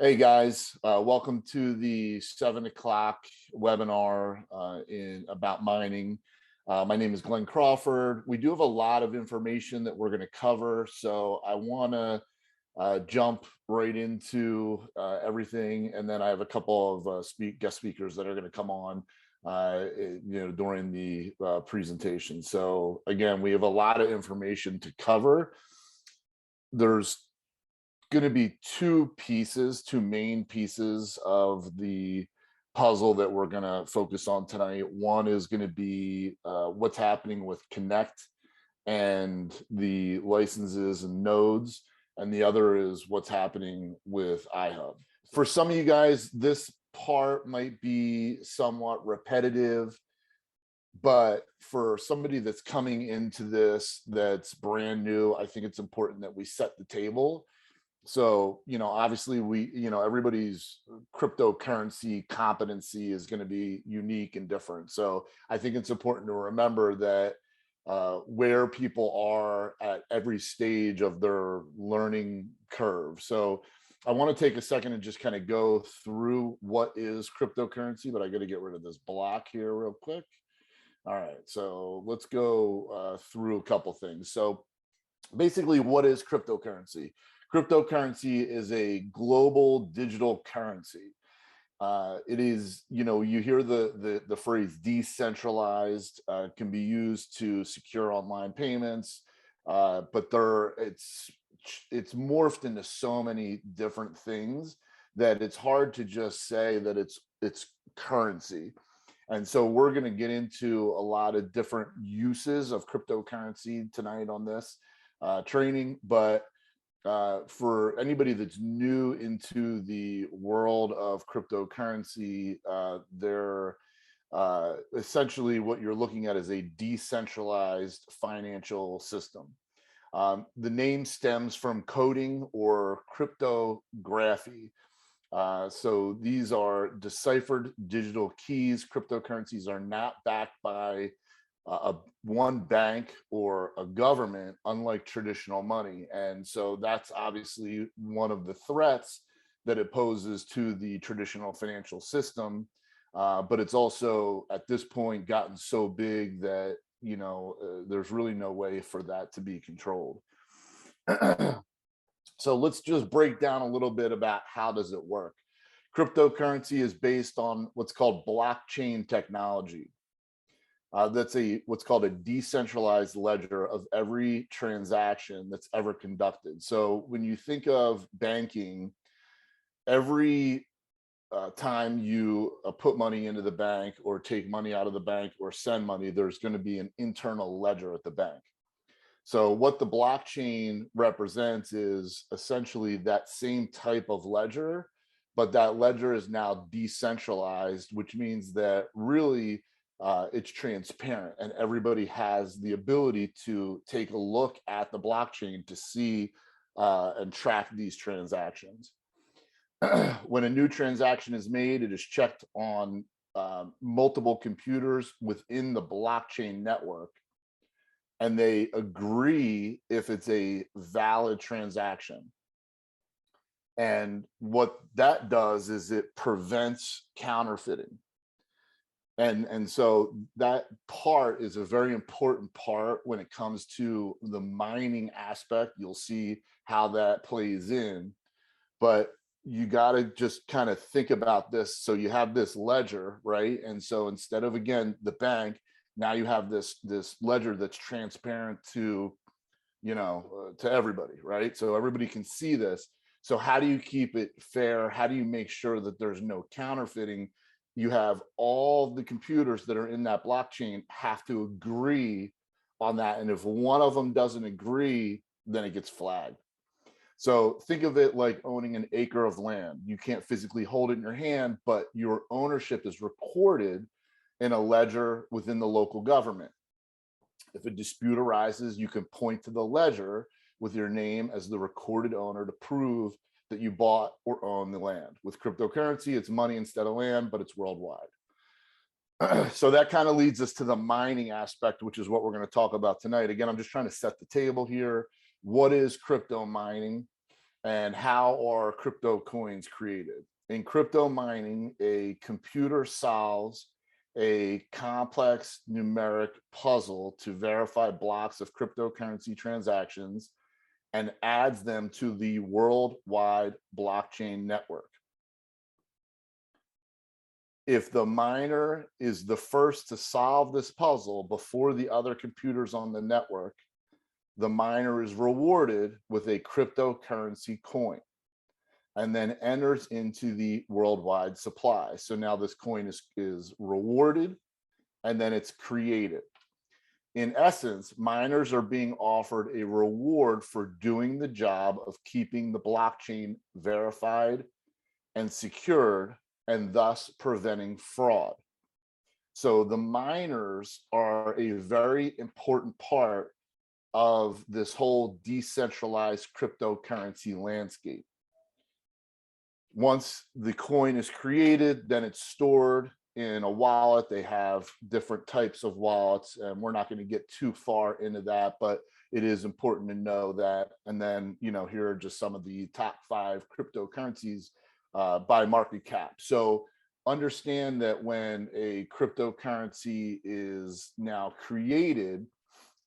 Hey guys, welcome to the 7 o'clock webinar about mining. My name is Glenn Crawford. We do have a lot of information that we're going to cover, so I want to jump right into everything, and then I have a couple of guest speakers that are going to come on, during the presentation. So again, we have a lot of information to cover. There's going to be two main pieces of the puzzle that we're going to focus on tonight. One is going to be what's happening with Connect and the licenses and nodes, and the other is what's happening with iHub. For some of you guys, this part might be somewhat repetitive, but for somebody that's coming into this that's brand new, I think it's important that we set the table. So, obviously everybody's cryptocurrency competency is going to be unique and different. So I think it's important to remember that where people are at every stage of their learning curve. So I want to take a second and just kind of go through what is cryptocurrency, but I got to get rid of this block here real quick. All right, so let's go through a couple things. So basically, what is cryptocurrency? Cryptocurrency is a global digital currency. It is, you hear the phrase decentralized, can be used to secure online payments, but it's morphed into so many different things that it's hard to just say that it's currency. And so we're going to get into a lot of different uses of cryptocurrency tonight on this training, but for anybody that's new into the world of cryptocurrency, they're essentially what you're looking at is a decentralized financial system. The name stems from coding or cryptography. So these are deciphered digital keys. Cryptocurrencies are not backed by one bank or a government, unlike traditional money. And so that's obviously one of the threats that it poses to the traditional financial system. But it's also at this point gotten so big that, there's really no way for that to be controlled. So let's just break down a little bit about how does it work. Cryptocurrency is based on what's called blockchain technology. That's what's called a decentralized ledger of every transaction that's ever conducted. So when you think of banking, every time you put money into the bank or take money out of the bank or send money, there's going to be an internal ledger at the bank. So what the blockchain represents is essentially that same type of ledger, but that ledger is now decentralized, which means that really it's transparent and everybody has the ability to take a look at the blockchain to see and track these transactions. When a new transaction is made, it is checked on multiple computers within the blockchain network, and they agree if it's a valid transaction. And what that does is it prevents counterfeiting. And so that part is a very important part when it comes to the mining aspect. You'll see how that plays in, but you got to just kind of think about this. So you have this ledger, right? And so instead of, again, the bank, now you have this ledger that's transparent to, to everybody, right? So everybody can see this. So how do you keep it fair? How do you make sure that there's no counterfeiting? You have all the computers that are in that blockchain have to agree on that. And if one of them doesn't agree, then it gets flagged. So think of it like owning an acre of land. You can't physically hold it in your hand, but your ownership is recorded in a ledger within the local government. If a dispute arises, you can point to the ledger with your name as the recorded owner to prove that you bought or own the land. With cryptocurrency, it's money instead of land, but it's worldwide. So that kind of leads us to the mining aspect, which is what we're going to talk about tonight. Again, I'm just trying to set the table here. What is crypto mining? And how are crypto coins created? In crypto mining, a computer solves a complex numeric puzzle to verify blocks of cryptocurrency transactions and adds them to the worldwide blockchain network. If the miner is the first to solve this puzzle before the other computers on the network, the miner is rewarded with a cryptocurrency coin and then enters into the worldwide supply. So now this coin is rewarded and then it's created. In essence, miners are being offered a reward for doing the job of keeping the blockchain verified and secured, and thus preventing fraud. So the miners are a very important part of this whole decentralized cryptocurrency landscape. Once the coin is created, then it's stored in a wallet. They have different types of wallets, and we're not going to get too far into that, but it is important to know that. And then, here are just some of the top 5 cryptocurrencies by market cap. So understand that when a cryptocurrency is now created,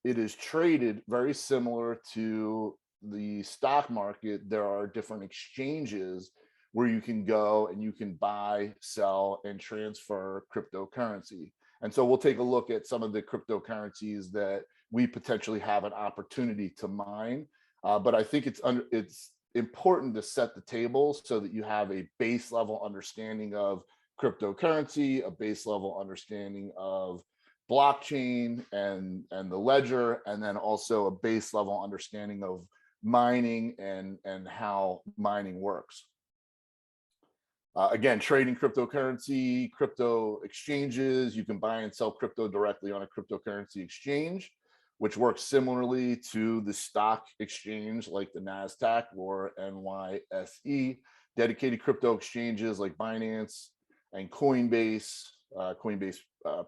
it is traded very similar to the stock market. There are different exchanges where you can go and you can buy, sell, and transfer cryptocurrency. And so we'll take a look at some of the cryptocurrencies that we potentially have an opportunity to mine. But I think it's important to set the table so that you have a base level understanding of cryptocurrency, a base level understanding of blockchain and the ledger, and then also a base level understanding of mining and how mining works. Again, trading cryptocurrency, crypto exchanges, you can buy and sell crypto directly on a cryptocurrency exchange, which works similarly to the stock exchange like the NASDAQ or NYSE. Dedicated crypto exchanges like Binance and Coinbase, Coinbase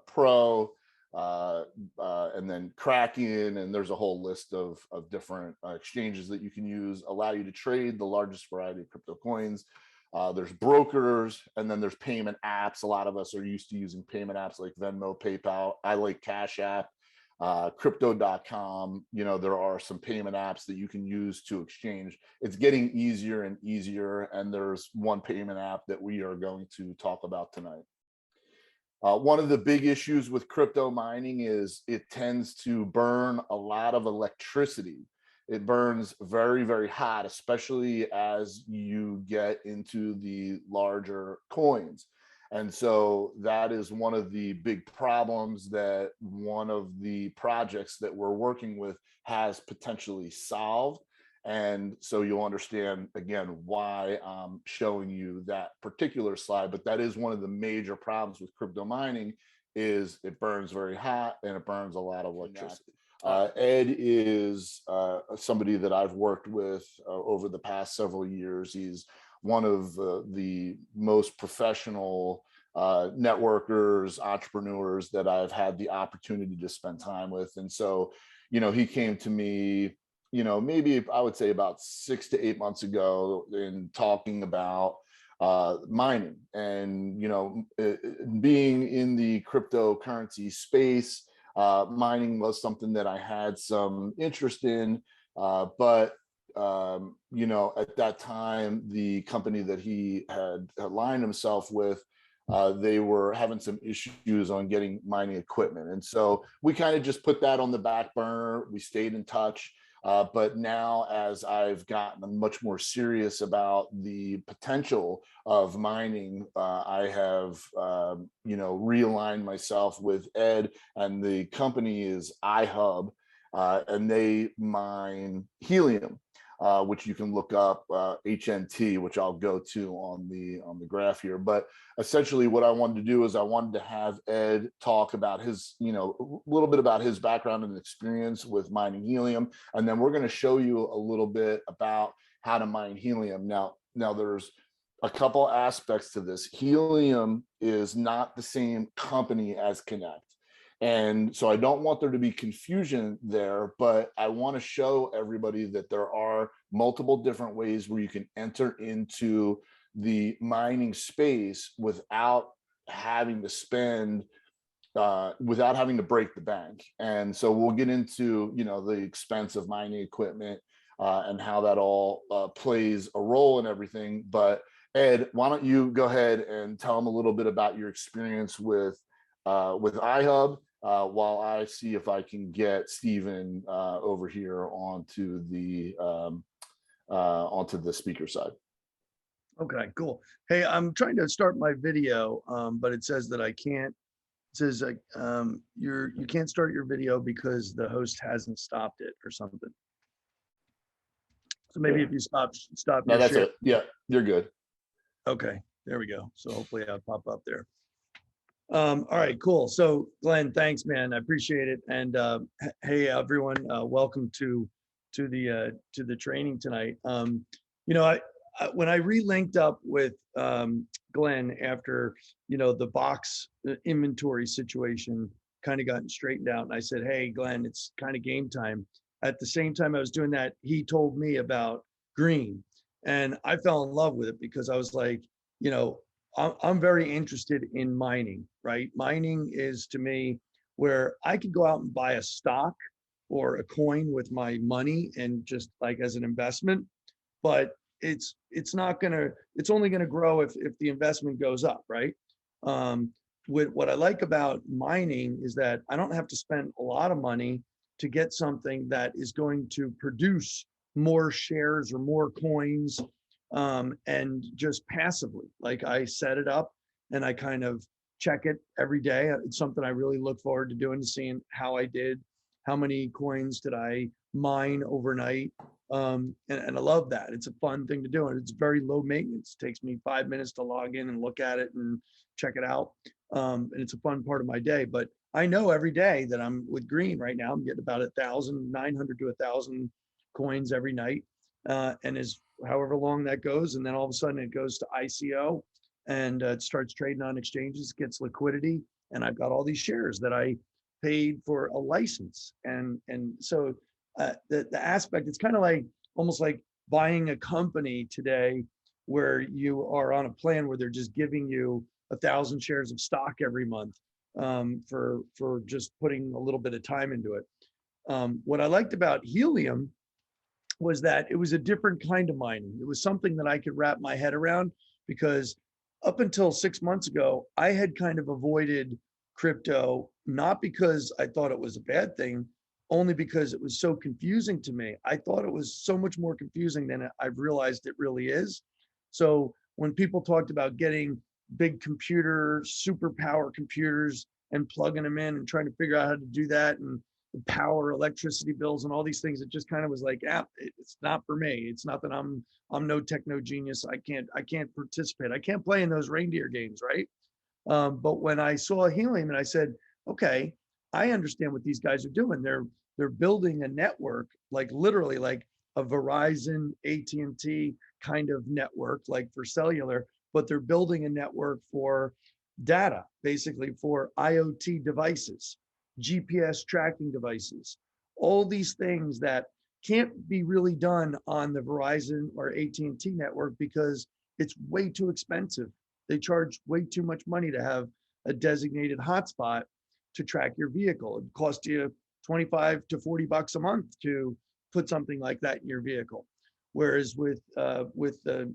Pro, and then Kraken, and there's a whole list of different exchanges that you can use, allow you to trade the largest variety of crypto coins. There's brokers, and then there's payment apps. A lot of us are used to using payment apps like Venmo, PayPal. I like Cash App, crypto.com. There are some payment apps that you can use to exchange. It's getting easier and easier, and there's one payment app that we are going to talk about tonight. One of the big issues with crypto mining is it tends to burn a lot of electricity. It burns very, very hot, especially as you get into the larger coins. And so that is one of the big problems that one of the projects that we're working with has potentially solved. And so you'll understand, again, why I'm showing you that particular slide. But that is one of the major problems with crypto mining is it burns very hot and it burns a lot of electricity. Ed is somebody that I've worked with over the past several years. He's one of the most professional networkers, entrepreneurs that I've had the opportunity to spend time with. And so, he came to me, maybe I would say about 6 to 8 months ago in talking about mining and, being in the cryptocurrency space. Mining was something that I had some interest in, but at that time, the company that he had aligned himself with, they were having some issues on getting mining equipment. And so we kind of just put that on the back burner. We stayed in touch. But now, as I've gotten much more serious about the potential of mining, I have, realigned myself with Ed, and the company is iHub, and they mine helium, which you can look up, HNT, which I'll go to on the graph here. But essentially what I wanted to do is I wanted to have Ed talk about his, a little bit about his background and experience with mining helium. And then we're going to show you a little bit about how to mine helium. Now there's a couple aspects to this. Helium is not the same company as Connect. And so I don't want there to be confusion there, but I want to show everybody that there are multiple different ways where you can enter into the mining space without having to spend without having to break the bank. And so we'll get into, you know, the expense of mining equipment and how that all plays a role in everything. But Ed, why don't you go ahead and tell them a little bit about your experience with iHub, while I see if I can get Stephen over here onto the speaker side. Okay, cool. Hey, I'm trying to start my video, but it says that I can't. It says you can't start your video because the host hasn't stopped it or something. So maybe if you stop No, your that's share. it. Yeah, you're good. Okay, there we go. So hopefully I'll pop up there. All right, cool. So Glenn, thanks, man. I appreciate it. And hey, everyone, welcome to the training tonight. You know, when I re-linked up with Glenn after, you know, the box inventory situation kind of gotten straightened out, and I said, hey, Glenn, it's kind of game time. At the same time I was doing that, he told me about green, and I fell in love with it because I was like, you know, I'm very interested in mining, right? Mining is to me where I could go out and buy a stock or a coin with my money and just like as an investment, but it's only gonna grow if the investment goes up, right? With what I like about mining is that I don't have to spend a lot of money to get something that is going to produce more shares or more coins, and just passively. Like I set it up and I kind of check it every day. It's something I really look forward to doing, to seeing how I did, how many coins did I mine overnight. And I love that. It's a fun thing to do, and it's very low maintenance. It takes me 5 minutes to log in and look at it and check it out. And it's a fun part of my day. But I know every day that I'm with green right now, I'm getting about 1,900 to 1,000 coins every night. And as however long that goes, and then all of a sudden it goes to ICO, and it starts trading on exchanges, gets liquidity, and I've got all these shares that I paid for a license. And so the aspect, it's kind of like almost like buying a company today where you are on a plan where they're just giving you 1,000 shares of stock every month, for just putting a little bit of time into it. What I liked about Helium was that it was a different kind of mining. It was something that I could wrap my head around, because up until 6 months ago, I had kind of avoided crypto, not because I thought it was a bad thing, only because it was so confusing to me. I thought it was so much more confusing than I've realized it really is. So when people talked about getting big computer, superpower computers and plugging them in and trying to figure out how to do that, and the power, electricity bills, and all these things, it just kind of was like, ah, it's not for me. It's not that I'm no techno genius. I can't participate. I can't play in those reindeer games, right? But when I saw Helium and I said, okay, I understand what these guys are doing. They're building a network, like literally like a Verizon, AT&T kind of network, like for cellular, but they're building a network for data, basically for IoT devices, GPS tracking devices, all these things that can't be really done on the Verizon or AT&T network because it's way too expensive. They charge way too much money to have a designated hotspot to track your vehicle. It costs you 25 to 40 bucks a month to put something like that in your vehicle. Whereas with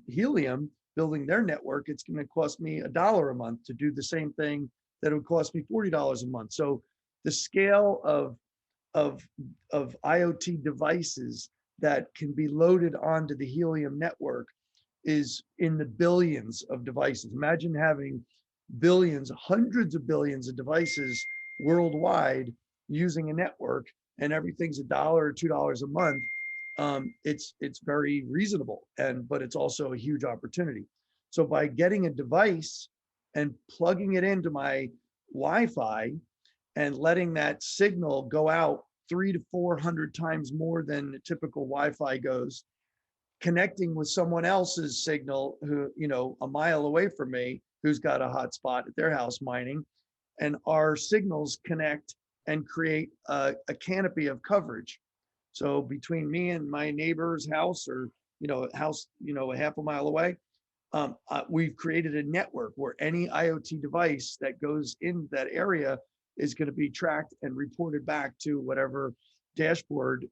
Helium building their network, it's going to cost me $1 a month to do the same thing that it would cost me $40 a month. So the scale of IoT devices that can be loaded onto the Helium network is in the billions of devices. Imagine having billions, hundreds of billions of devices worldwide using a network, and everything's $1 or $2 a month. It's very reasonable, but it's also a huge opportunity. So by getting a device and plugging it into my Wi-Fi and letting that signal go out 300 to 400 times more than typical Wi-Fi goes, connecting with someone else's signal who, you know, a mile away from me, who's got a hotspot at their house mining, and our signals connect and create a canopy of coverage. So between me and my neighbor's house, or a house a half a mile away, we've created a network where any IoT device that goes in that area is going to be tracked and reported back to whatever dashboard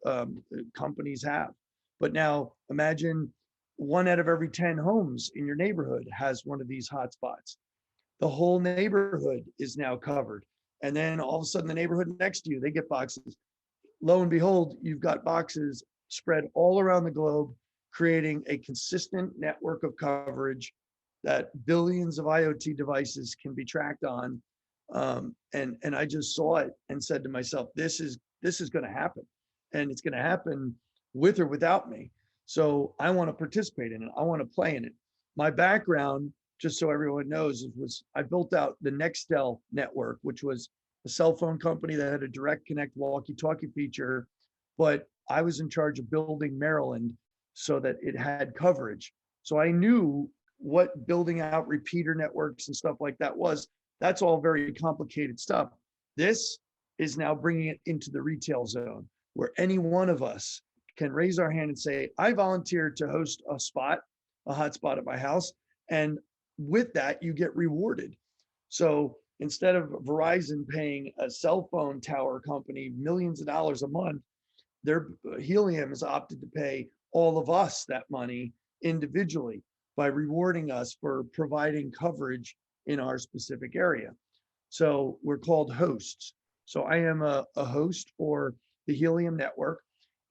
companies have. But now imagine 1 out of every 10 homes in your neighborhood has one of these hotspots. The whole neighborhood is now covered. And then all of a sudden the neighborhood next to you, they get boxes. Lo and behold, you've got boxes spread all around the globe, creating a consistent network of coverage that billions of IoT devices can be tracked on. And I just saw it and said to myself, this is going to happen, and it's going to happen with or without me. So I want to participate in it. I want to play in it. My background, just so everyone knows, was I built out the Nextel network, which was a cell phone company that had a direct connect walkie-talkie feature, but I was in charge of building Maryland so that it had coverage. So I knew what building out repeater networks and stuff like that was. That's all very complicated stuff. This is now bringing it into the retail zone, where any one of us can raise our hand and say, I volunteered to host a hotspot at my house. And with that, you get rewarded. So instead of Verizon paying a cell phone tower company millions of dollars a month, their Helium has opted to pay all of us that money individually by rewarding us for providing coverage in our specific area. So we're called hosts. So I am a host for the Helium network.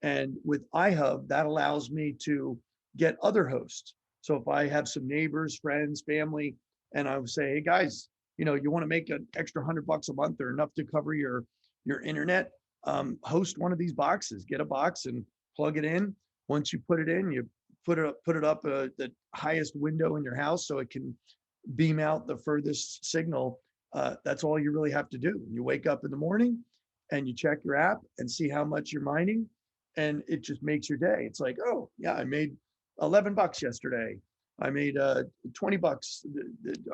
And with iHub, that allows me to get other hosts. So if I have some neighbors, friends, family, and I would say, hey guys, you want to make an extra $100 a month or enough to cover your internet, host one of these boxes. Get a box and plug it in. Once you put it in, you put it up the highest window in your house so it can beam out the furthest signal. That's all you really have to do. You wake up in the morning and you check your app and see how much you're mining, and it just makes your day. It's like, oh yeah, I made $11 yesterday. I made $20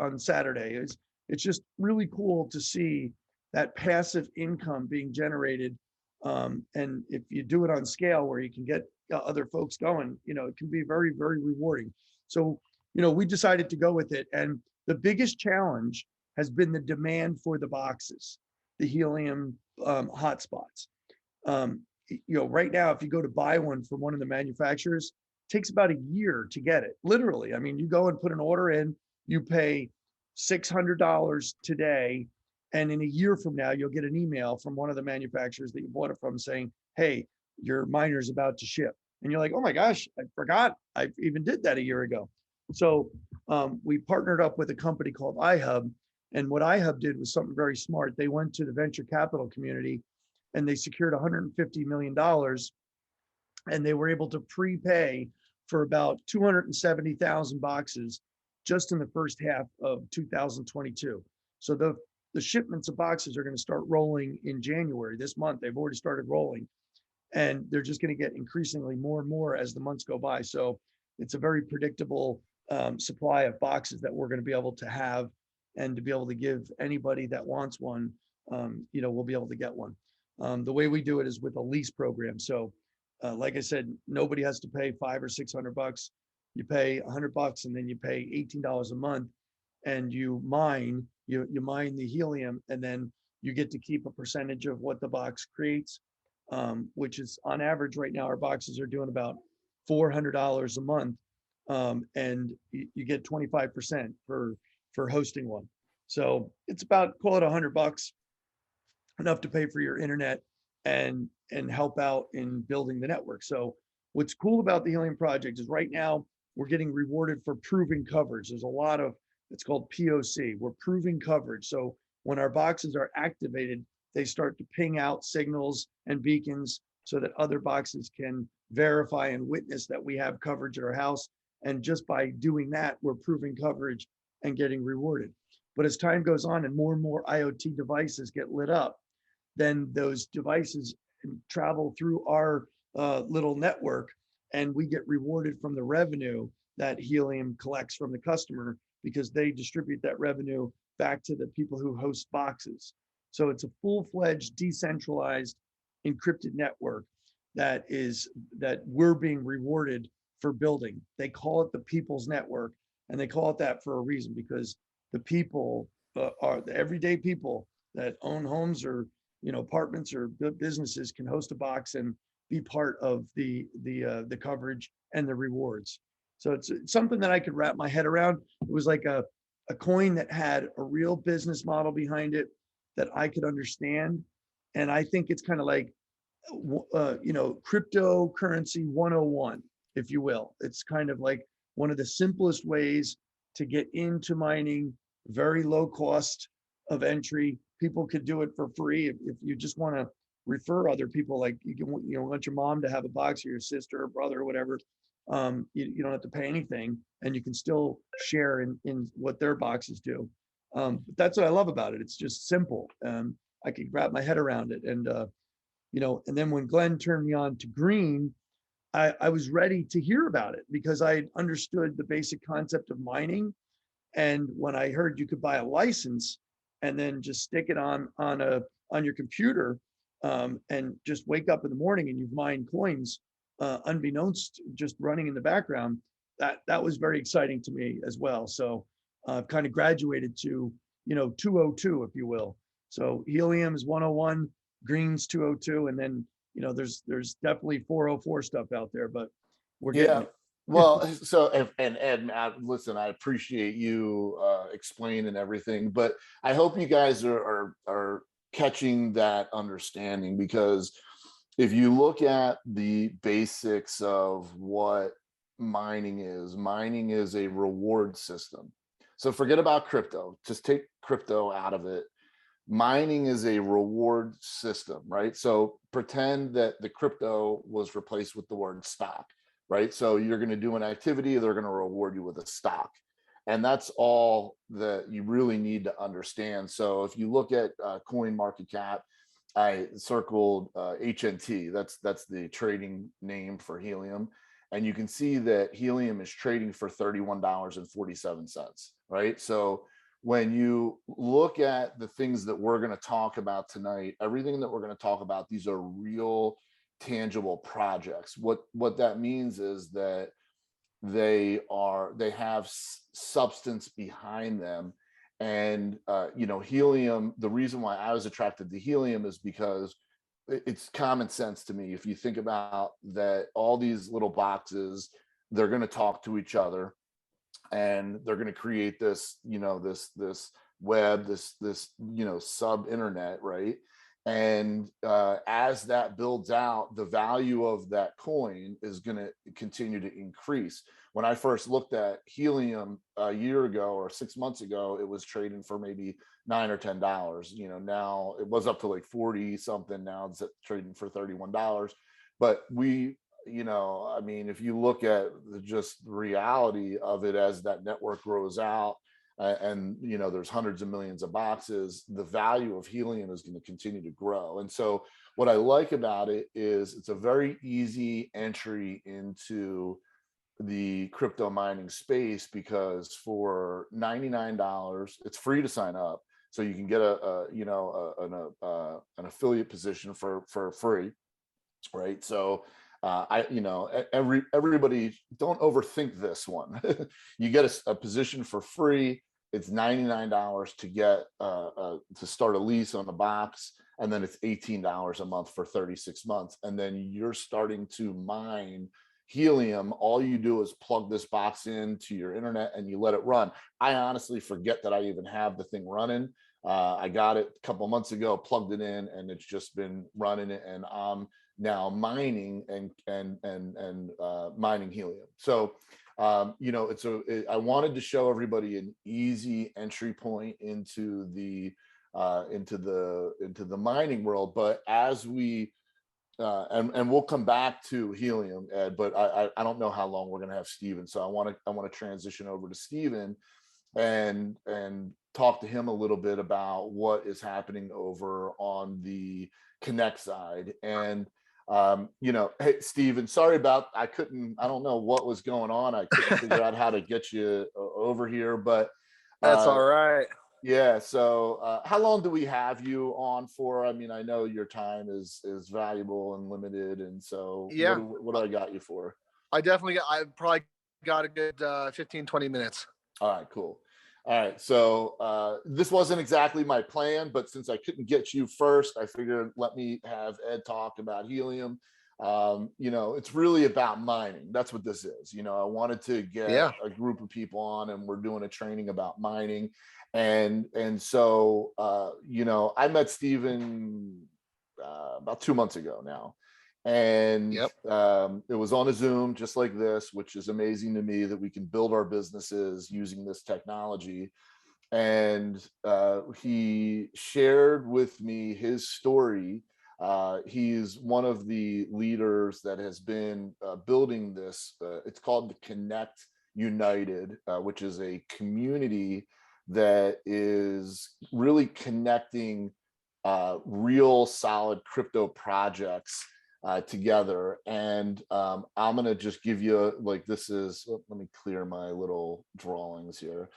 on Saturday. It's just really cool to see that passive income being generated. And if you do it on scale where you can get other folks going, it can be very, very rewarding. So, we decided to go with it. And the biggest challenge has been the demand for the boxes, the Helium hotspots. Right now, if you go to buy one from one of the manufacturers, it takes about a year to get it. Literally. I mean, you go and put an order in, you pay $600 today, and in a year from now, you'll get an email from one of the manufacturers that you bought it from saying, hey, your miner's about to ship. And you're like, oh my gosh, I forgot. I even did that a year ago. So we partnered up with a company called iHub. And what iHub did was something very smart. They went to the venture capital community and they secured $150 million. And they were able to prepay for about 270,000 boxes just in the first half of 2022. So the shipments of boxes are going to start rolling in January this month. They've already started rolling, and they're just going to get increasingly more and more as the months go by. So it's a very predictable supply of boxes that we're going to be able to have, and to be able to give anybody that wants one, we'll be able to get one. The way we do it is with a lease program. So like I said, nobody has to pay $500 or $600. You pay $100 and then you pay $18 a month, and you mine the Helium, and then you get to keep a percentage of what the box creates, which is on average right now, our boxes are doing about $400 a month. And you get 25% for hosting one. So it's about, call it $100, enough to pay for your internet and help out in building the network. So what's cool about the Helium project is right now we're getting rewarded for proving coverage. There's a lot of, it's called POC. We're proving coverage. So when our boxes are activated, they start to ping out signals and beacons so that other boxes can verify and witness that we have coverage at our house. And just by doing that, we're proving coverage and getting rewarded. But as time goes on and more IoT devices get lit up, then those devices travel through our little network, and we get rewarded from the revenue that Helium collects from the customer, because they distribute that revenue back to the people who host boxes. So it's a full-fledged, decentralized, encrypted network that we're being rewarded for building. They call it the People's Network, and they call it that for a reason, because the people are the everyday people that own homes or apartments or businesses can host a box and be part of the coverage and the rewards. So it's something that I could wrap my head around. It was like a coin that had a real business model behind it that I could understand. And I think it's kind of like, cryptocurrency 101, if you will. It's kind of like one of the simplest ways to get into mining, very low cost of entry. People could do it for free if you just want to refer other people, like you want your mom to have a box, or your sister or brother or whatever. You don't have to pay anything, and you can still share in what their boxes do. But that's what I love about it. It's just simple. I could wrap my head around it. And and then when Glenn turned me on to green, I was ready to hear about it because I understood the basic concept of mining. And when I heard you could buy a license and then just stick it on your computer, and just wake up in the morning and you've mined coins, unbeknownst, just running in the background, that was very exciting to me as well. So I've kind of graduated to 202, if you will. So helium is 101, green's 202, and then there's definitely 404 stuff out there, but we're getting Yeah. it. Well, so and Ed, listen, I appreciate you explaining everything, but I hope you guys are catching that understanding, because if you look at the basics of what mining is a reward system. So forget about crypto, just take crypto out of it. Mining is a reward system, right? So pretend that the crypto was replaced with the word stock, right? So you're going to do an activity, they're going to reward you with a stock. And that's all that you really need to understand. So if you look at coin market cap, I circled HNT, that's the trading name for helium. And you can see that helium is trading for $31.47, right? So when you look at the things that we're going to talk about tonight, everything that we're going to talk about, these are real tangible projects. What that means is that they have substance behind them. And helium, the reason why I was attracted to helium is because it's common sense to me. If you think about that, all these little boxes, they're going to talk to each other, and they're going to create this this web, this sub internet, right? And as that builds out, the value of that coin is going to continue to increase. When I first looked at helium a year ago or 6 months ago, it was trading for maybe $9 or $10. Now it was up to like 40 something. Now it's trading for $31. But I mean, if you look at just the reality of it, as that network grows out, and there's hundreds of millions of boxes, the value of helium is going to continue to grow. And so what I like about it is it's a very easy entry into the crypto mining space, because for $99, it's free to sign up. So you can get an affiliate position for free, right? So everybody, don't overthink this one. You get a position for free. It's $99 to get to start a lease on the box, and then it's $18 a month for 36 months, and then you're starting to mine helium. All you do is plug this box into your internet and you let it run. I honestly forget that I even have the thing running. I got it a couple months ago, plugged it in, and it's just been running it, and I'm now mining and mining helium. So I wanted to show everybody an easy entry point into the mining world. But as we and we'll come back to helium, Ed, but I don't know how long we're going to have Steven, so I want to transition over to Steven and talk to him a little bit about what is happening over on the Connect side. And You know, hey, Steven, sorry about, I don't know what was going on. I couldn't figure out how to get you over here, but That's uh, all right. yeah. So how long do we have you on for? I mean, I know your time is valuable and limited. And so Yeah, what do I got you for? I probably got a good 15, 20 minutes. All right, cool. All right. So this wasn't exactly my plan, but since I couldn't get you first, I figured let me have Ed talk about helium. You know, it's really about mining. That's what this is. You know, I wanted to get Yeah. a group of people on, and we're doing a training about mining. And so you know, I met Steven about 2 months ago now. And Yep. it was on a Zoom just like this, which is amazing to me that we can build our businesses using this technology. And he shared with me his story. He's one of the leaders that has been building this. It's called the Connect United, which is a community that is really connecting real solid crypto projects together. And I'm going to just give you like, this is, let me clear my little drawings here.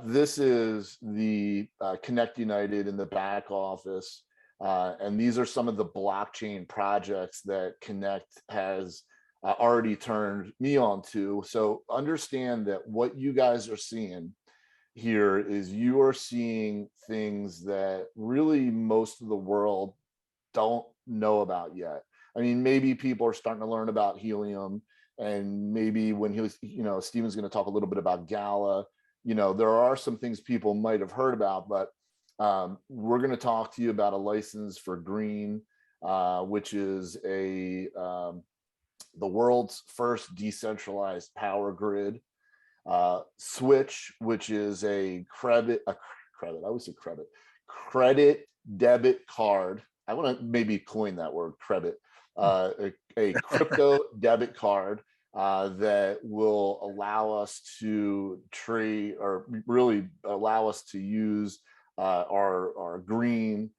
This is the Connect United in the back office. And these are some of the blockchain projects that Connect has already turned me on to. So understand that what you guys are seeing here is you are seeing things that really most of the world don't know about yet. I mean, maybe people are starting to learn about helium, and maybe when he was, you know, Steven's going to talk a little bit about Gala. You know, there are some things people might have heard about, but we're going to talk to you about a license for green, which is the world's first decentralized power grid. Switch, which is a credit, I always say credit debit card. I want to maybe coin that word, credit, a crypto debit card that will allow us to trade, or really allow us to use our green,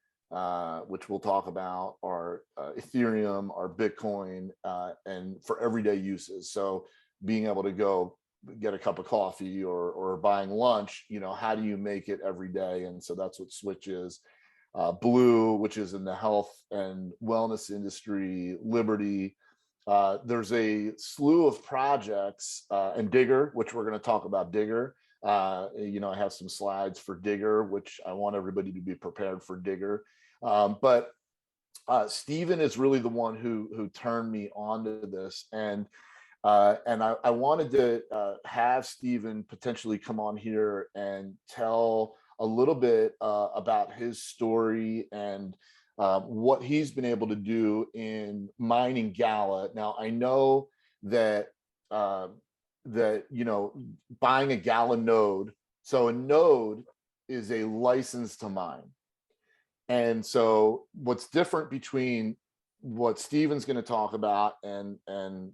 which we'll talk about, our Ethereum, our Bitcoin, and for everyday uses. So being able to go get a cup of coffee or buying lunch, you know, how do you make it every day? And so that's what Switch is. Blue, which is in the health and wellness industry. Liberty. There's a slew of projects, and Digger, which we're going to talk about Digger. You know, I have some slides for Digger, which I want everybody to be prepared for Digger. But Steven is really the one who turned me onto this. And I wanted to have Steven potentially come on here and tell a little bit about his story and what he's been able to do in mining Gala. Now, I know that you know, buying a Gala node. So a node is a license to mine. And so what's different between what Steven's going to talk about and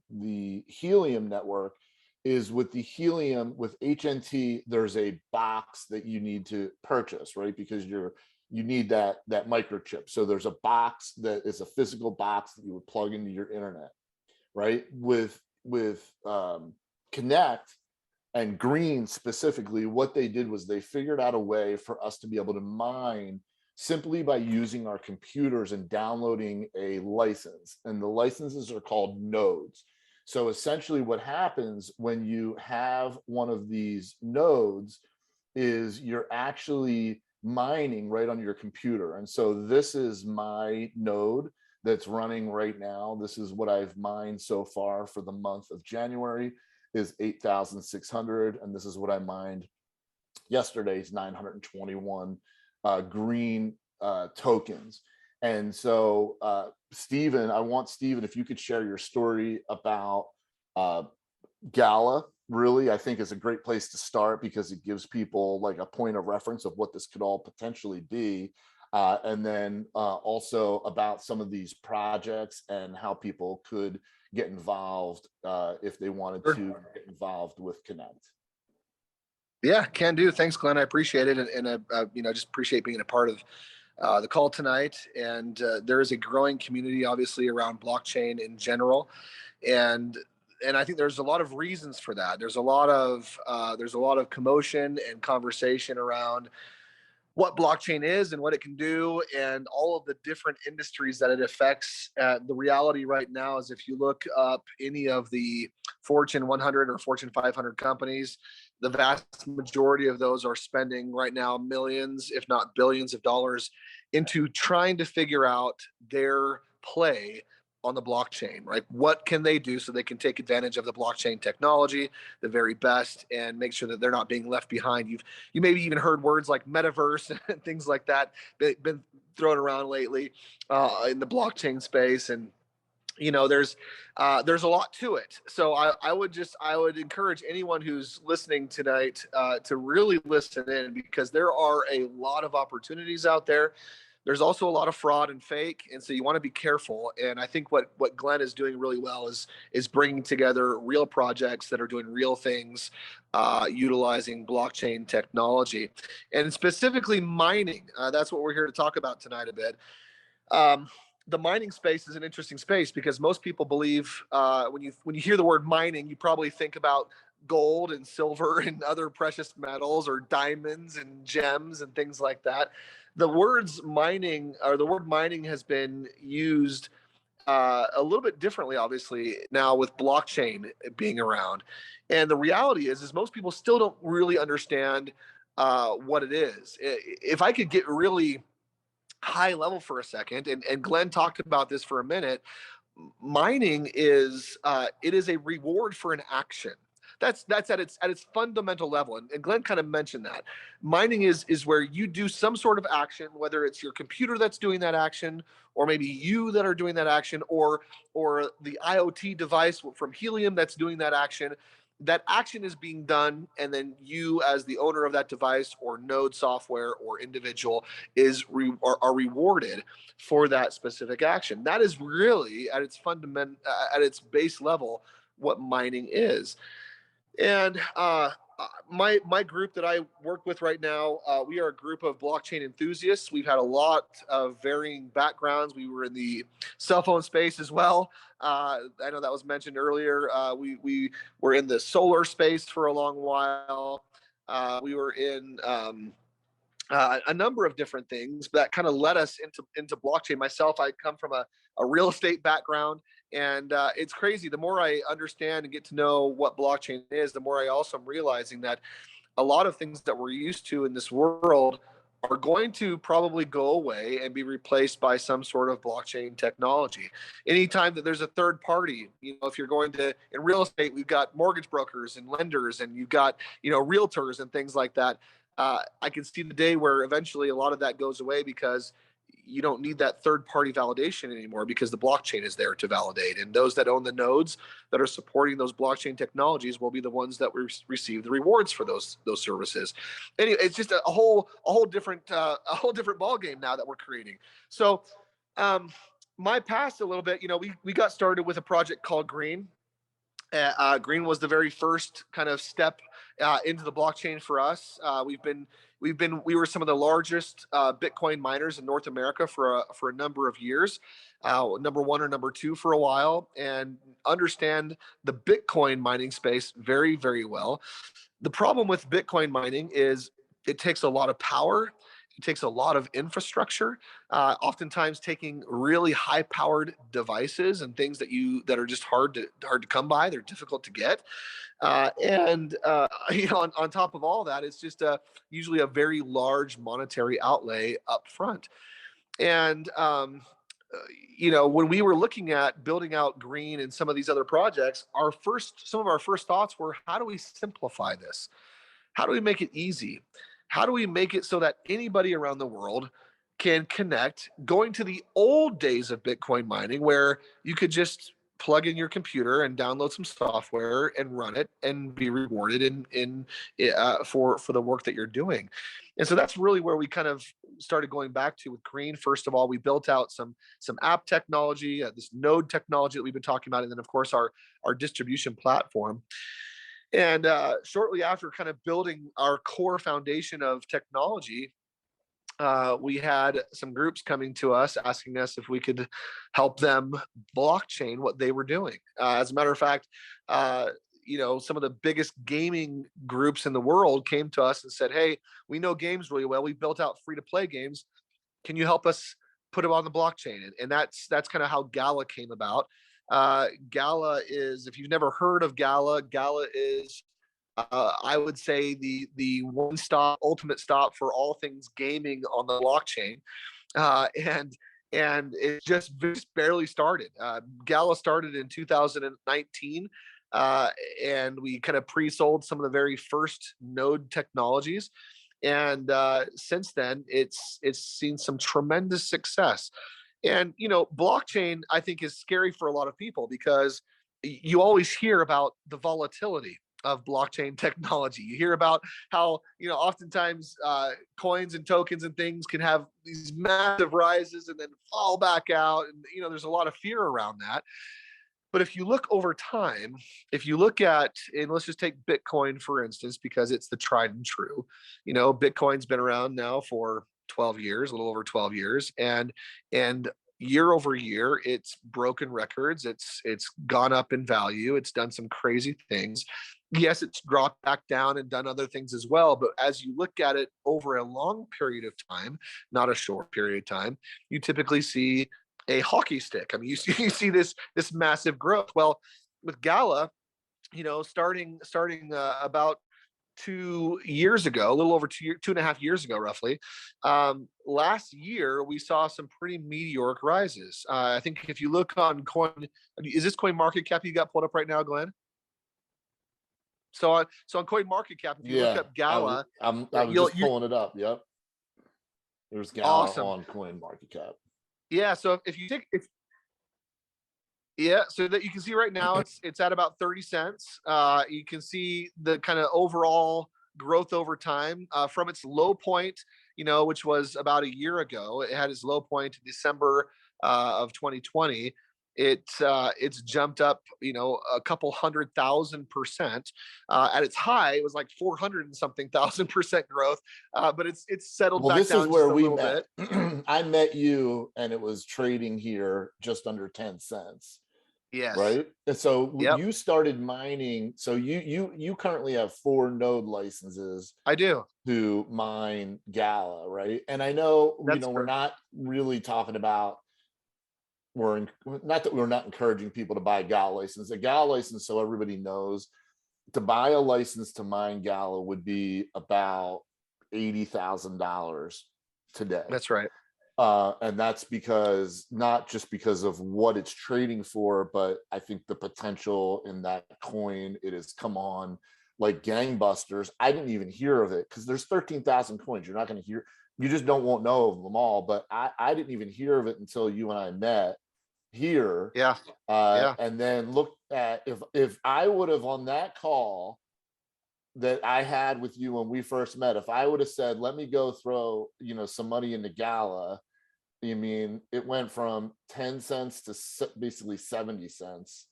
the helium network is with the helium, with HNT, there's a box that you need to purchase, right? Because you need that microchip. So there's a box that is a physical box that you would plug into your internet, right? With Connect and Green specifically, what they did was they figured out a way for us to be able to mine simply by using our computers and downloading a license. And the licenses are called nodes. So essentially what happens when you have one of these nodes is you're actually mining right on your computer. And so this is my node that's running right now. This is what I've mined so far for the month of January is 8,600. And this is what I mined yesterday's 921 green tokens. And so Steven, I want Steven, if you could share your story about Gala. Really, I think is a great place to start because it gives people like a point of reference of what this could all potentially be. And then also about some of these projects and how people could get involved if they wanted to get involved with Connect. Yeah, can do. Thanks, Glenn. I appreciate it. And you know, just appreciate being a part of the call tonight. And there is a growing community, obviously, around blockchain in general, and I think there's a lot of reasons for that. There's a lot of commotion and conversation around what blockchain is and what it can do, and all of the different industries that it affects. The reality right now is, if you look up any of the Fortune 100 or Fortune 500 companies, the vast majority of those are spending right now millions, if not billions of dollars into trying to figure out their play on the blockchain, right? What can they do so they can take advantage of the blockchain technology, the very best, and make sure that they're not being left behind. You maybe even heard words like metaverse and things like that been thrown around lately in the blockchain space. And there's a lot to it. So I would encourage anyone who's listening tonight to really listen in, because there are a lot of opportunities out there. There's also a lot of fraud and fake, and so you want to be careful. And I think what Glenn is doing really well is bringing together real projects that are doing real things, utilizing blockchain technology, and specifically mining. That's what we're here to talk about tonight a bit. The mining space is an interesting space, because most people believe, when you hear the word mining, you probably think about gold and silver and other precious metals, or diamonds and gems and things like that. The word mining has been used a little bit differently, obviously, now with blockchain being around. And the reality is most people still don't really understand what it is. If I could get really high level for a second, and Glenn talked about this for a minute, mining is it is a reward for an action. That's at its fundamental level, and Glenn kind of mentioned that. Mining is where you do some sort of action, whether it's your computer that's doing that action, or maybe you that are doing that action, or the IoT device from Helium that's doing that action. That action is being done, and then you, as the owner of that device or node software or individual, are rewarded for that specific action. That is really at its at its base level, what mining is. And my group that I work with right now, we are a group of blockchain enthusiasts. We've had a lot of varying backgrounds. We were in the cell phone space as well. I know that was mentioned earlier. We were in the solar space for a long while. We were in a number of different things that kind of led us into blockchain. Myself, I come from a real estate background, and it's crazy. The more I understand and get to know what blockchain is, the more I also am realizing that a lot of things that we're used to in this world are going to probably go away and be replaced by some sort of blockchain technology. Anytime that there's a third party, if you're going to, in real estate, we've got mortgage brokers and lenders, and you've got, realtors and things like that. I can see the day where eventually a lot of that goes away, because you don't need that third party validation anymore, because the blockchain is there to validate. And those that own the nodes that are supporting those blockchain technologies will be the ones that receive the rewards for those services. Anyway, it's just a whole different ball game now that we're creating. So my past a little bit, we got started with a project called Green. Green was the very first kind of step into the blockchain for us. We were some of the largest Bitcoin miners in North America for a number of years, number one or number two for a while, and understand the Bitcoin mining space very, very well. The problem with Bitcoin mining is it takes a lot of power. It takes a lot of infrastructure, oftentimes taking really high-powered devices and things that are just hard to come by. They're difficult to get, and on top of all that, it's just usually a very large monetary outlay up front. And when we were looking at building out Green and some of these other projects, some of our first thoughts were, how do we simplify this? How do we make it easy? How do we make it so that anybody around the world can connect, going to the old days of Bitcoin mining, where you could just plug in your computer and download some software and run it and be rewarded for the work that you're doing. And so that's really where we kind of started going back to with Green. First of all, we built out some app technology, this node technology that we've been talking about, and then of course our distribution platform. And shortly after kind of building our core foundation of technology, we had some groups coming to us asking us if we could help them blockchain what they were doing. As a matter of fact, some of the biggest gaming groups in the world came to us and said, "Hey, we know games really well. We built out free to play games. Can you help us put them on the blockchain?" And that's kind of how Gala came about. Gala is, if you've never heard of Gala, Gala is I would say the one stop, ultimate stop for all things gaming on the blockchain, and it just barely started. Gala started in 2019, and we kind of pre-sold some of the very first node technologies, and since then it's seen some tremendous success. And blockchain, I think, is scary for a lot of people because you always hear about the volatility of blockchain technology. You hear about how, oftentimes coins and tokens and things can have these massive rises and then fall back out. And, there's a lot of fear around that. But if you look over time, if you look at, and let's just take Bitcoin, for instance, because it's the tried and true, Bitcoin's been around now for 12 years, a little over 12 years. And year over year, it's broken records. It's gone up in value. It's done some crazy things. Yes, it's dropped back down and done other things as well. But as you look at it over a long period of time, not a short period of time, you typically see a hockey stick. I mean, you see this massive growth. Well, with Gala, starting about 2 years ago, a little over 2.5 years ago, roughly. Last year, we saw some pretty meteoric rises. I think if you look on is this Coin Market Cap you got pulled up right now, Glenn? So on Coin Market Cap, if you look up Gala, I was just pulling it up. Yep, there's Gala awesome on Coin Market Cap. Yeah, so so that you can see right now, it's at about 30 cents. You can see the kind of overall growth over time from its low point, which was about a year ago. It had its low point in December of 2020. It's jumped up, a couple 100,000%. At its high, it was like 400 and something thousand percent growth. But it's settled back down. This is where we met. I met you, and it was trading here just under 10 cents. Yes. Right. And so you started mining. So you currently have 4 node licenses. I do. To mine Gala, right? And I know, we're not really talking about, not that we're not encouraging people to buy a Gala license. A Gala license, so everybody knows, to buy a license to mine Gala would be about $80,000 today. That's right. And that's because, not just because of what it's trading for, but I think the potential in that coin, it has come on like gangbusters. I didn't even hear of it because there's 13,000 coins. You're not going to hear, you just won't know of them all. But I didn't even hear of it until you and I met here. Yeah. And then look at, if I would have, on that call that I had with you when we first met, if I would have said, let me go throw, some money into Gala, it went from 10 cents to basically 70 cents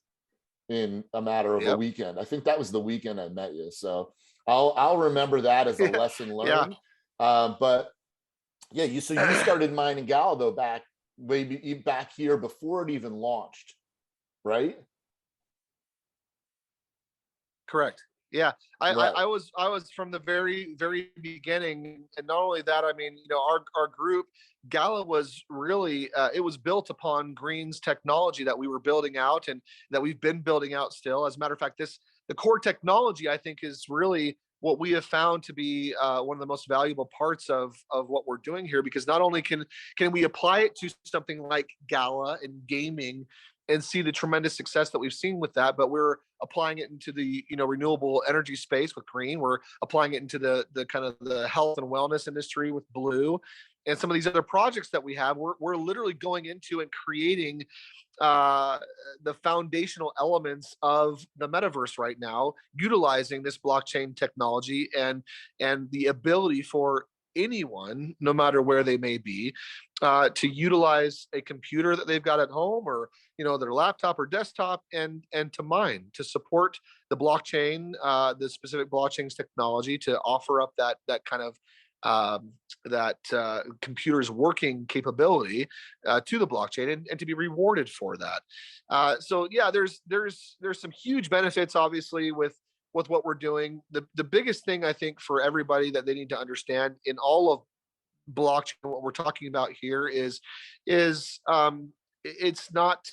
in a matter of a weekend. I think that was the weekend I met you. So I'll remember that as a lesson learned. But yeah, you started mining Gala though back here before it even launched, right? Correct. Yeah, I was from the very, very beginning, and not only that, our group Gala was really it was built upon Green's technology that we were building out and that we've been building out still. As a matter of fact, the core technology, I think, is really what we have found to be one of the most valuable parts of what we're doing here, because not only can we apply it to something like Gala and gaming and see the tremendous success that we've seen with that, but we're applying it into the renewable energy space with Green. We're applying it into the kind of the health and wellness industry with Blue, and some of these other projects that we have. We're literally going into and creating the foundational elements of the metaverse right now, utilizing this blockchain technology and the ability for anyone, no matter where they may be, to utilize a computer that they've got at home or their laptop or desktop and to mine, to support the blockchain, the specific blockchain's technology, to offer up that kind of computers working capability to the blockchain, and to be rewarded for that. So yeah, there's some huge benefits, obviously, with what we're doing. The biggest thing I think for everybody that they need to understand in all of blockchain, what we're talking about here is it's not,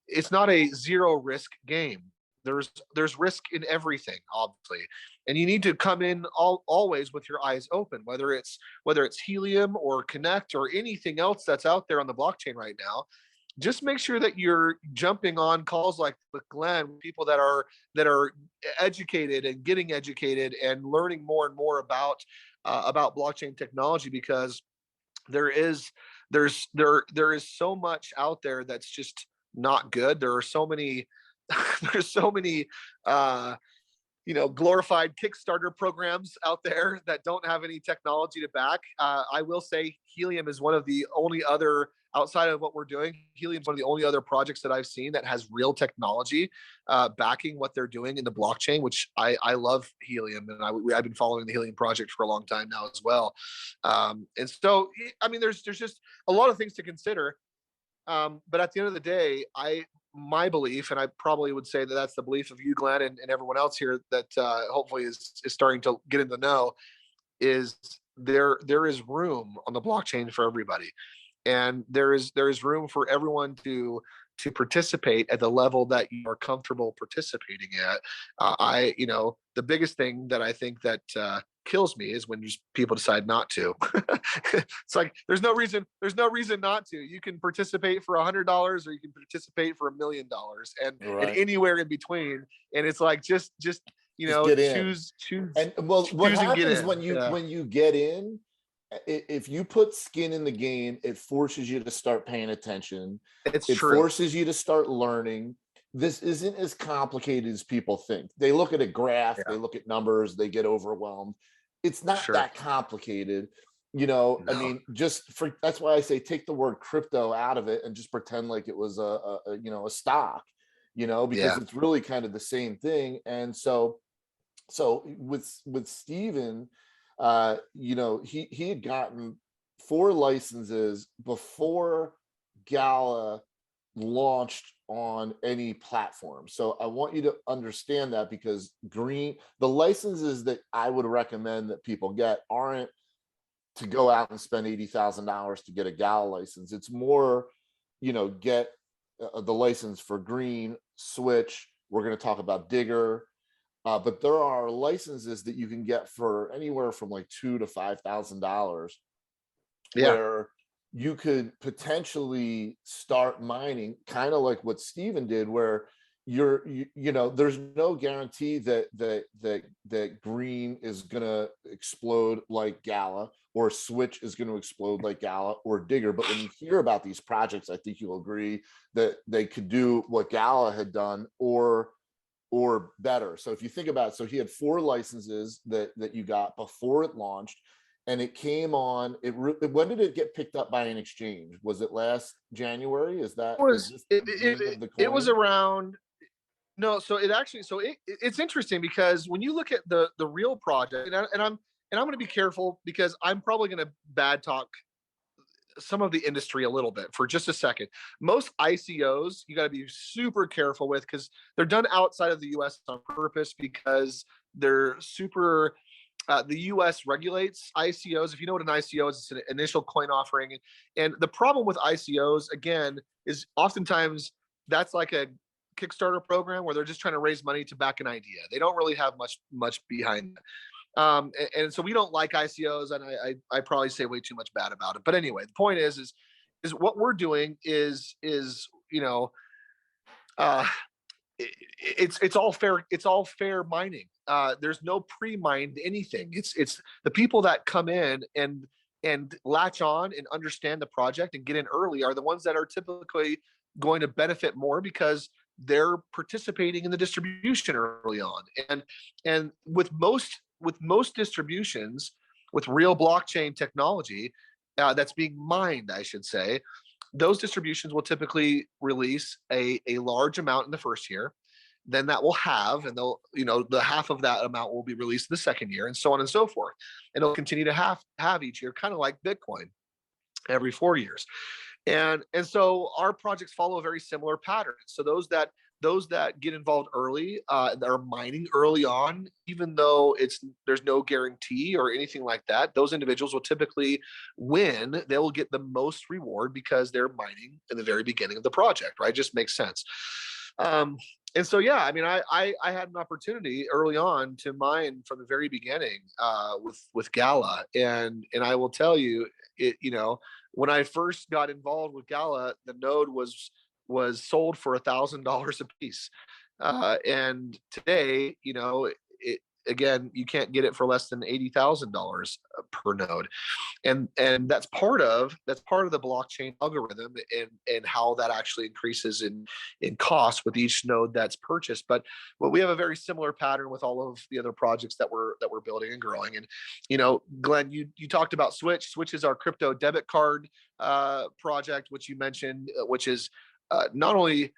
it's not a zero risk game. There's risk in everything, obviously, and you need to come in always with your eyes open, whether it's Helium or Connect or anything else that's out there on the blockchain right now. Just make sure that you're jumping on calls like with Glenn, people that are educated and getting educated and learning more and more about blockchain technology, because there is so much out there that's just not good. There are so many there's so many glorified Kickstarter programs out there that don't have any technology to back. I will say Helium is one of the only other, outside of what we're doing, Helium is one of the only other projects that I've seen that has real technology backing what they're doing in the blockchain, which I love Helium, and I've been following the Helium project for a long time now as well. And so, I mean, there's just a lot of things to consider. But at the end of the day, my belief, and I probably would say that that's the belief of you, Glenn, and everyone else here that hopefully is starting to get in the know, is there is room on the blockchain for everybody, and there is room for everyone to participate at the level that you are comfortable participating at. The biggest thing that I think that kills me is when just people decide not to. It's like there's no reason not to. You can participate for $100, or you can participate for $1 million, and anywhere in between. And it's like just choose. And well, what happens when you you get in, if you put skin in the game, it forces you to start paying attention. It forces you to start learning. This isn't as complicated as people think. They look at a graph, they look at numbers, they get overwhelmed. It's not that complicated. No. I mean, that's why I say take the word crypto out of it and just pretend like it was a stock, because it's really kind of the same thing. And so with Steven, he had gotten 4 licenses before Gala launched on any platform. So I want you to understand that, because the licenses that I would recommend that people get aren't to go out and spend $80,000 to get a Gala license. It's more, get the license for Green, Switch. We're going to talk about Digger. But there are licenses that you can get for anywhere from like $2,000 to $5,000, where you could potentially start mining, kind of like what Steven did, where there's no guarantee that Green is gonna explode like Gala, or Switch is going to explode like Gala, or Digger. But when you hear about these projects, I think you'll agree that they could do what Gala had done, or better. So if you think about it, so he had 4 licenses that you got before it launched, and it came on. When did it get picked up by an exchange? Was it last January? It was around. No, so it's interesting, because when you look at the real project, and I'm going to be careful, because I'm probably going to bad talk some of the industry a little bit for just a second. Most ICOs you got to be super careful with, because they're done outside of the US on purpose, because they're super the US regulates ICOs. If you know what an ICO is, it's an initial coin offering. And the problem with ICOs, again, is oftentimes that's like a Kickstarter program where they're just trying to raise money to back an idea. They don't really have much behind it. And so we don't like ICOs, and I probably say way too much bad about it. But anyway, the point is what we're doing is it's all fair. It's all fair mining. There's no pre-mined anything. It's the people that come in and latch on and understand the project and get in early are the ones that are typically going to benefit more, because they're participating in the distribution early on. And with most distributions, with real blockchain technology that's being mined, I should say, those distributions will typically release a large amount in the first year. then that will have, and they'll, the half of that amount will be released the second year, and so on and so forth. And it'll continue to have each year, kind of like Bitcoin, every 4 years. And so our projects follow a very similar pattern. So those that get involved early, that are mining early on, even though there's no guarantee or anything like that, those individuals will typically win. They will get the most reward because they're mining in the very beginning of the project, right? It just makes sense. And so, yeah, I mean, I had an opportunity early on to mine from the very beginning, with Gala, and I will tell you, when I first got involved with Gala, the node was sold for $1,000 a piece, and today, again, you can't get it for less than $80,000 per node. And that's part of the blockchain algorithm, and how that actually increases in cost with each node that's purchased. But we have a very similar pattern with all of the other projects that we're building and growing. And Glenn, you talked about Switch is our crypto debit card project, which you mentioned, which is not only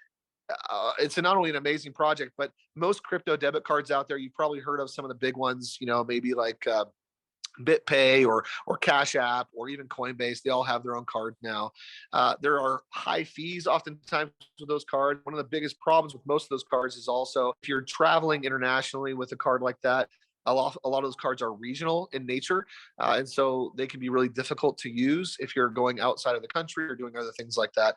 it's not only an amazing project, but most crypto debit cards out there, you've probably heard of some of the big ones, maybe like BitPay or Cash App or even Coinbase. They all have their own cards now. There are high fees oftentimes with those cards. One of the biggest problems with most of those cards is also if you're traveling internationally with a card like that, a lot of those cards are regional in nature, and so they can be really difficult to use if you're going outside of the country or doing other things like that.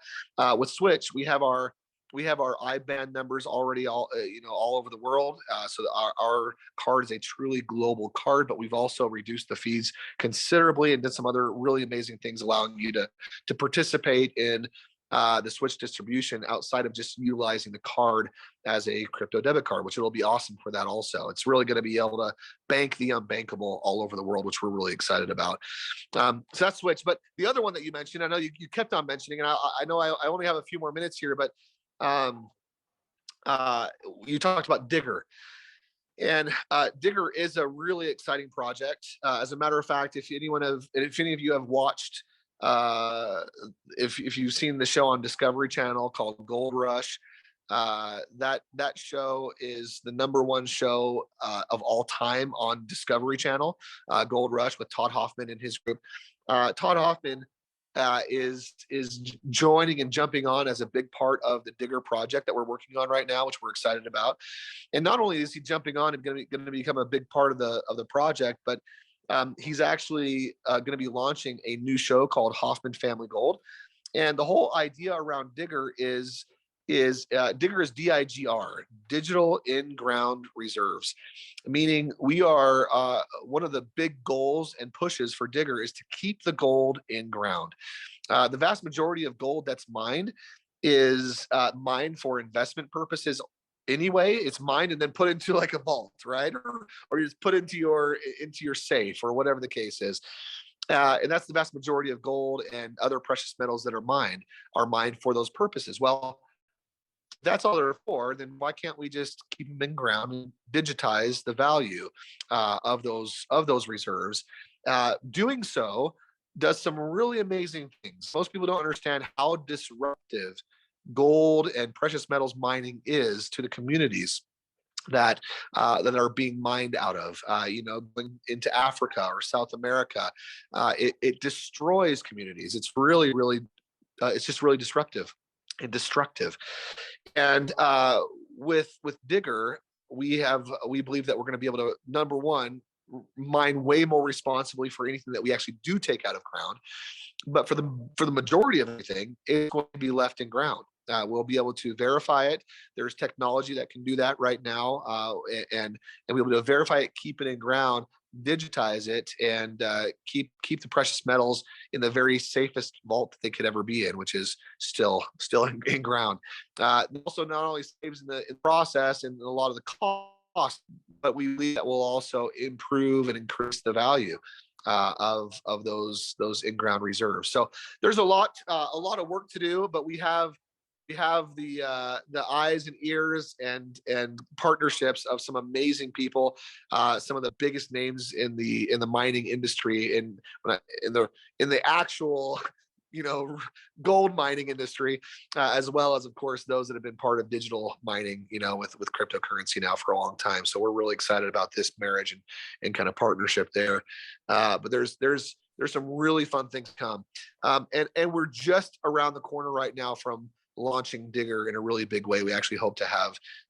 With Switch, we have our IBAN numbers already all over the world. So our card is a truly global card, but we've also reduced the fees considerably and did some other really amazing things, allowing you to participate in the Switch distribution outside of just utilizing the card as a crypto debit card, which it'll be awesome for that also. It's really going to be able to bank the unbankable all over the world, which we're really excited about. So that's Switch. But the other one that you mentioned, I know you kept on mentioning, and I know I only have a few more minutes here, but you talked about Digger, and Digger is a really exciting project. As a matter of fact, if any of you have watched, if you've seen the show on Discovery Channel called Gold Rush, that show is the #1 show of all time on Discovery Channel. Gold Rush with Todd Hoffman and his group. Todd Hoffman is joining and jumping on as a big part of the Digger project that we're working on right now, which we're excited about. And not only is he jumping on and going to become a big part of the project, but he's actually going to be launching a new show called Hoffman Family Gold. And the whole idea around Digger is Digger is DIGR, Digital In-Ground Reserves, meaning we are one of the big goals and pushes for Digger is to keep the gold in ground. The vast majority of gold that's mined is mined for investment purposes anyway. It's mined and then put into like a vault, right? Or just put into your safe or whatever the case is. And that's the vast majority of gold and other precious metals that are mined for those purposes. Well, that's all they're for, then why can't we just keep them in ground and digitize the value of those reserves? Doing so does some really amazing things. Most people don't understand how disruptive gold and precious metals mining is to the communities that are being mined out of, going into Africa or South America. It destroys communities. It's really, really, it's just really disruptive and destructive. And with Digger, we believe that we're going to be able to, #1, mine way more responsibly for anything that we actually do take out of ground. But for the majority of everything, it's going to be left in ground. We'll be able to verify it. There's technology that can do that right now, and we'll be able to verify it, keep it in ground, digitize it, and keep the precious metals in the very safest vault that they could ever be in, which is still in ground. Also, not only saves in the process and a lot of the cost, but we believe that will also improve and increase the value of those in-ground reserves. So there's a lot of work to do, but we have the eyes and ears and partnerships of some amazing people, some of the biggest names in the mining industry, in the actual gold mining industry, as well as, of course, those that have been part of digital mining, with cryptocurrency now for a long time. So we're really excited about this marriage and kind of partnership there. But there's some really fun things to come. And we're just around the corner right now from launching Digger in a really big way. We actually hope to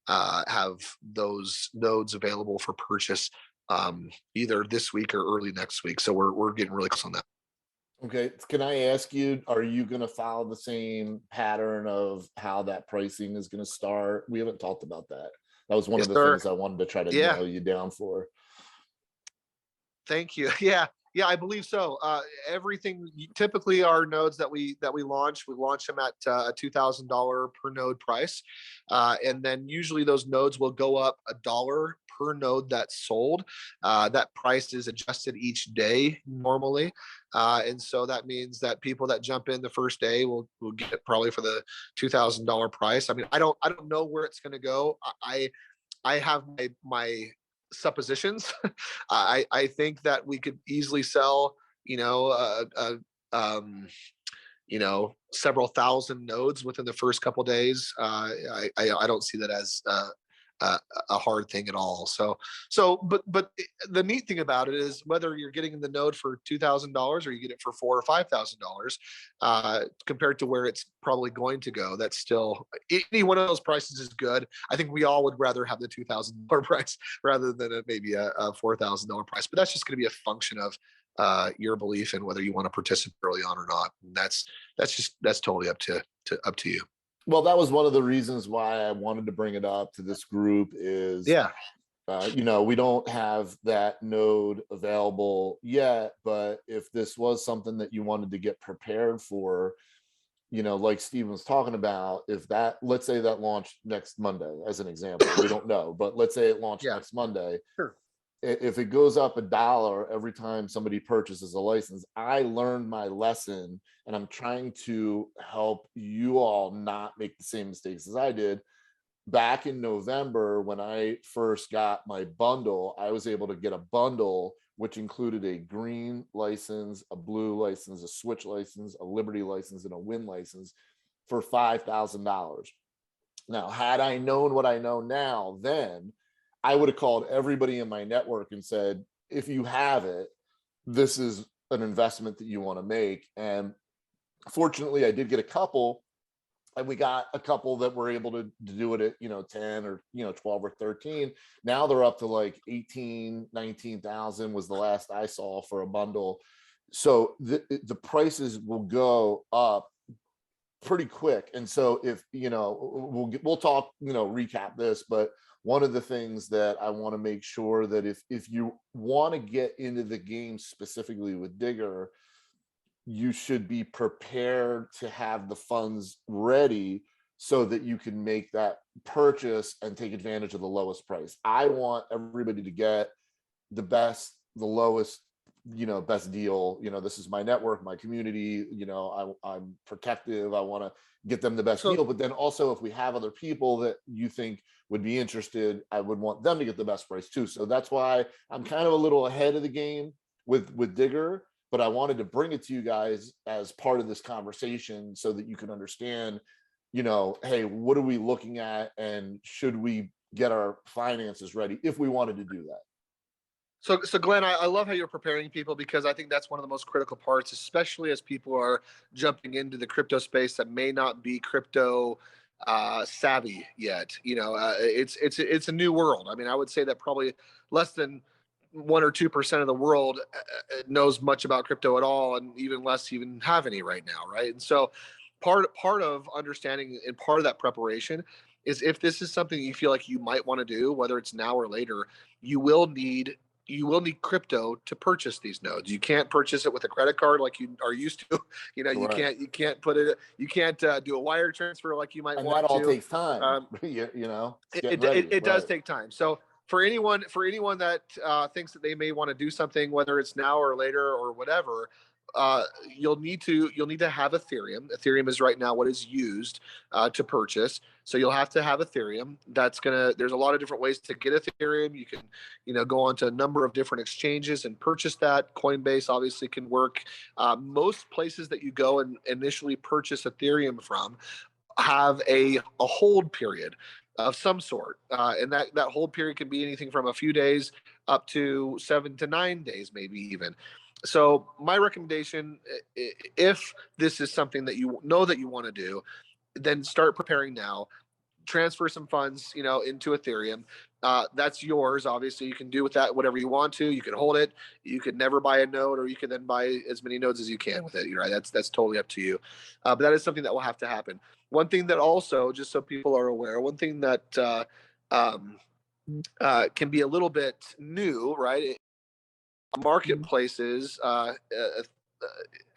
have those nodes available for purchase either this week or early next week. So we're getting really close on that. Okay, can I ask you, are you going to follow the same pattern of how that pricing is going to start? We haven't talked about that. That was one Yes, of the sir. things I wanted to try to Yeah. nail you down for. Thank you. Yeah, I believe so. Everything, typically our nodes that we launch them at a $2,000 per node price, and then usually those nodes will go up $1 per node that's sold. That price is adjusted each day normally, and so that means that people that jump in the first day will get it probably for the $2,000 price. I mean, I don't know where it's going to go. I have my suppositions. I think that we could easily sell, several thousand nodes within the first couple of days. I don't see that as a hard thing at all. But the neat thing about it is whether you're getting the node for $2,000 or you get it for $4,000 or $5,000, compared to where it's probably going to go, that's still, any one of those prices is good. I think we all would rather have the $2,000 price rather than maybe a $4,000 price. But that's just going to be a function of your belief in whether you want to participate early on or not. And that's totally up to you. Well, that was one of the reasons why I wanted to bring it up to this group is, we don't have that node available yet, but if this was something that you wanted to get prepared for, like Steve was talking about, let's say that launched next Monday, as an example, we don't know, but let's say it launched next Monday. Sure. If it goes up $1 every time somebody purchases a license, I learned my lesson, and I'm trying to help you all not make the same mistakes as I did. Back in November, when I first got my bundle, I was able to get a bundle which included a green license, a blue license, a switch license, a Liberty license, and a Win license for $5,000. Now, had I known what I know now then, I would have called everybody in my network and said, if you have it, this is an investment that you want to make. And fortunately, I did get a couple, and we got a couple that were able to do it at 10 or 12 or 13. Now they're up to like 18, 19,000 was the last I saw for a bundle. So the prices will go up pretty quick. And so if we'll talk, recap this, but one of the things that I want to make sure that if you want to get into the game specifically with Digger, you should be prepared to have the funds ready so that you can make that purchase and take advantage of the lowest price. I want everybody to get the best, the lowest, best deal. This is my network, my community, I'm protective. I want to get them the best deal. But then also, if we have other people that you think would be interested, I would want them to get the best price too. So that's why I'm kind of a little ahead of the game with Digger, but I wanted to bring it to you guys as part of this conversation so that you can understand, hey, what are we looking at, and should we get our finances ready if we wanted to do that? So Glenn, I love how you're preparing people, because I think that's one of the most critical parts, especially as people are jumping into the crypto space that may not be crypto savvy yet. It's a new world. I mean, I would say that probably less than 1 or 2% of the world knows much about crypto at all, and even less even have any right now, right? And so part of understanding and part of that preparation is, if this is something you feel like you might want to do, whether it's now or later, you will need crypto to purchase these nodes. You can't purchase it with a credit card like you are used to. Right. You can't put it. You can't do a wire transfer like you might want to. And that all takes time. It does take time. So for anyone that thinks that they may want to do something, whether it's now or later or whatever, you'll need to have Ethereum. Ethereum is right now what is used to purchase. So you'll have to have Ethereum. There's a lot of different ways to get Ethereum. You can, go onto a number of different exchanges and purchase that. Coinbase obviously can work. Most places that you go and initially purchase Ethereum from have a hold period of some sort. And that hold period can be anything from a few days up to 7 to 9 days, maybe even. So my recommendation, if this is something that you know that you want to do, then start preparing now. Transfer some funds, into Ethereum. That's yours. Obviously, you can do with that whatever you want to. You can hold it. You could never buy a node, or you can then buy as many nodes as you can with it. Right? That's totally up to you. But that is something that will have to happen. One thing that also, just so people are aware, one thing that can be a little bit new, right? Marketplaces and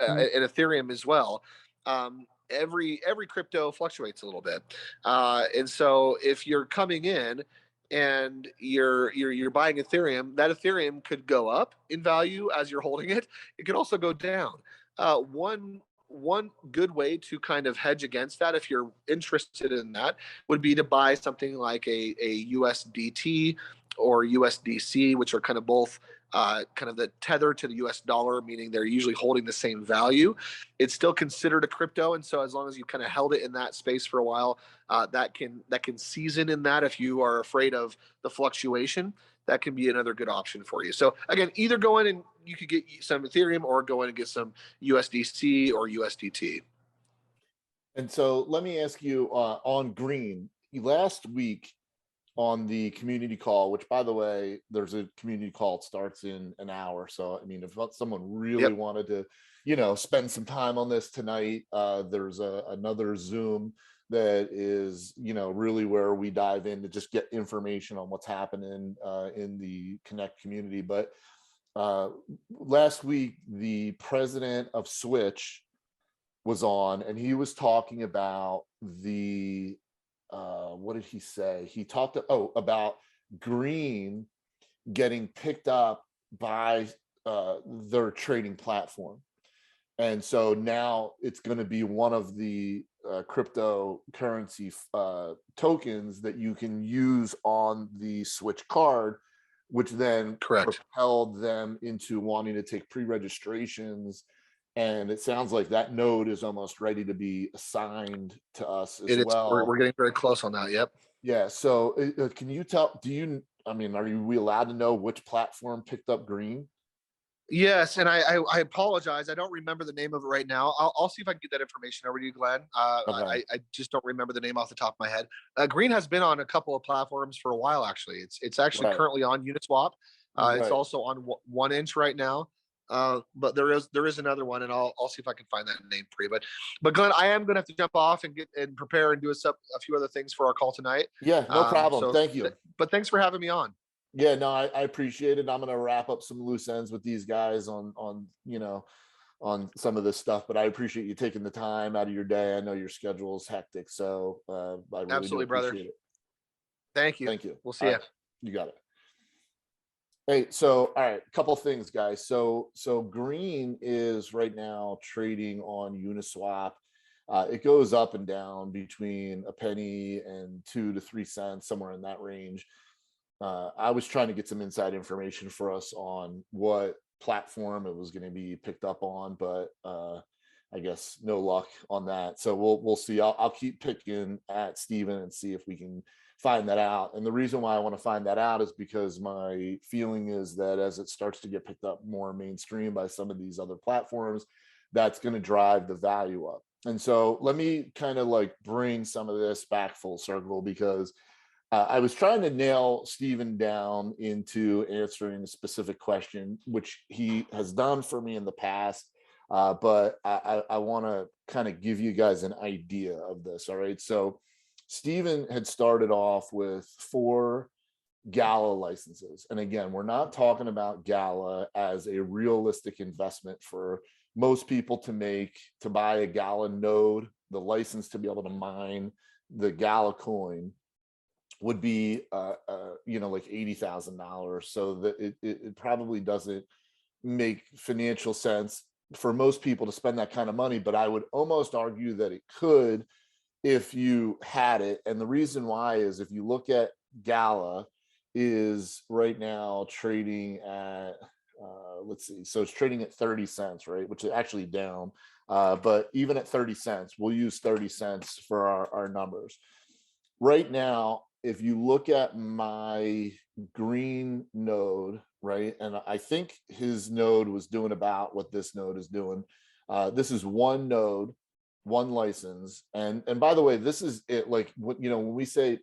Ethereum as well. Every crypto fluctuates a little bit, and so if you're coming in and you're buying Ethereum, that Ethereum could go up in value as you're holding it. It could also go down. One good way to kind of hedge against that, if you're interested in that, would be to buy something like a USDT or USDC, which are kind of both kind of the tether to the US dollar, meaning they're usually holding the same value. It's still considered a crypto, and so as long as you kind of held it in that space for a while, that can season in that. If you are afraid of the fluctuation, that can be another good option for you. So again, either go in and you could get some Ethereum, or go in and get some USDC or USDT. And so let me ask you on green, last week on the community call, which by the way, there's a community call, it starts in an hour. So, I mean, if someone really wanted to, spend some time on this tonight, there's another Zoom that is, really where we dive in to just get information on what's happening in the Connect community. But last week, the president of Switch was on, and he was talking about the what did he say? He talked about green getting picked up by their trading platform. And so now it's going to be one of the cryptocurrency tokens that you can use on the Switch card, which then propelled them into wanting to take pre-registrations. And it sounds like that node is almost ready to be assigned to us as well. We're getting very close on that. Yep. Yeah. So can you tell, are we allowed to know which platform picked up green? Yes, and I apologize. I don't remember the name of it right now. I'll see if I can get that information over to you, Glenn. Okay. I just don't remember the name off the top of my head. Green has been on a couple of platforms for a while, actually. It's actually currently on Uniswap. It's also on 1inch right now. But there is another one, and I'll see if I can find that name for you. But Glenn, I am gonna have to jump off and get and prepare and do a few other things for our call tonight. Yeah, no problem. Thank you. But thanks for having me on. Yeah, no, I appreciate it. I'm gonna wrap up some loose ends with these guys on some of this stuff, but I appreciate you taking the time out of your day. I know your schedule is hectic, so I really absolutely, brother. It. Thank you. Thank you. We'll see you. You got it. Hey, so all right, a couple things, guys. So green is right now trading on Uniswap. It goes up and down between a penny and 2 to 3 cents, somewhere in that range. I was trying to get some inside information for us on what platform it was going to be picked up on, but I guess no luck on that. So we'll see. I'll keep picking at Steven and see if we can find that out. And the reason why I want to find that out is because my feeling is that as it starts to get picked up more mainstream by some of these other platforms, that's going to drive the value up. And so let me kind of like bring some of this back full circle, because I was trying to nail Steven down into answering a specific question, which he has done for me in the past. But I want to kind of give you guys an idea of this. All right. So Steven had started off with 4 Gala licenses. And again, we're not talking about Gala as a realistic investment for most people to buy a Gala node. The license to be able to mine the Gala coin would be like $80,000. So that it probably doesn't make financial sense for most people to spend that kind of money, but I would almost argue that it could if you had it. And the reason why is if you look at Gala is right now trading at, let's see, so it's trading at 30 cents, right? Which is actually down. But even at 30 cents, we'll use 30 cents for our numbers. Right now, if you look at my green node, right, and I think his node was doing about what this node is doing. This is one node, one license, and by the way, this is it. Like what, you know, when we say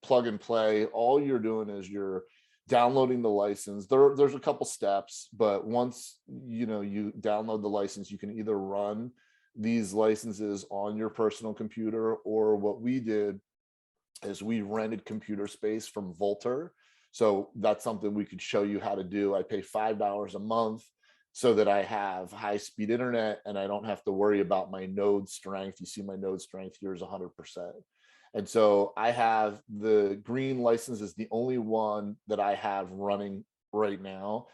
plug and play, all you're doing is you're downloading the license. There's a couple steps, but once you know you download the license, you can either run these licenses on your personal computer, or what we did is we rented computer space from Volter. So that's something we could show you how to do. I pay $5 a month so that I have high-speed internet and I don't have to worry about my node strength. You see my node strength here is 100%. And so I have the green license is the only one that I have running right now.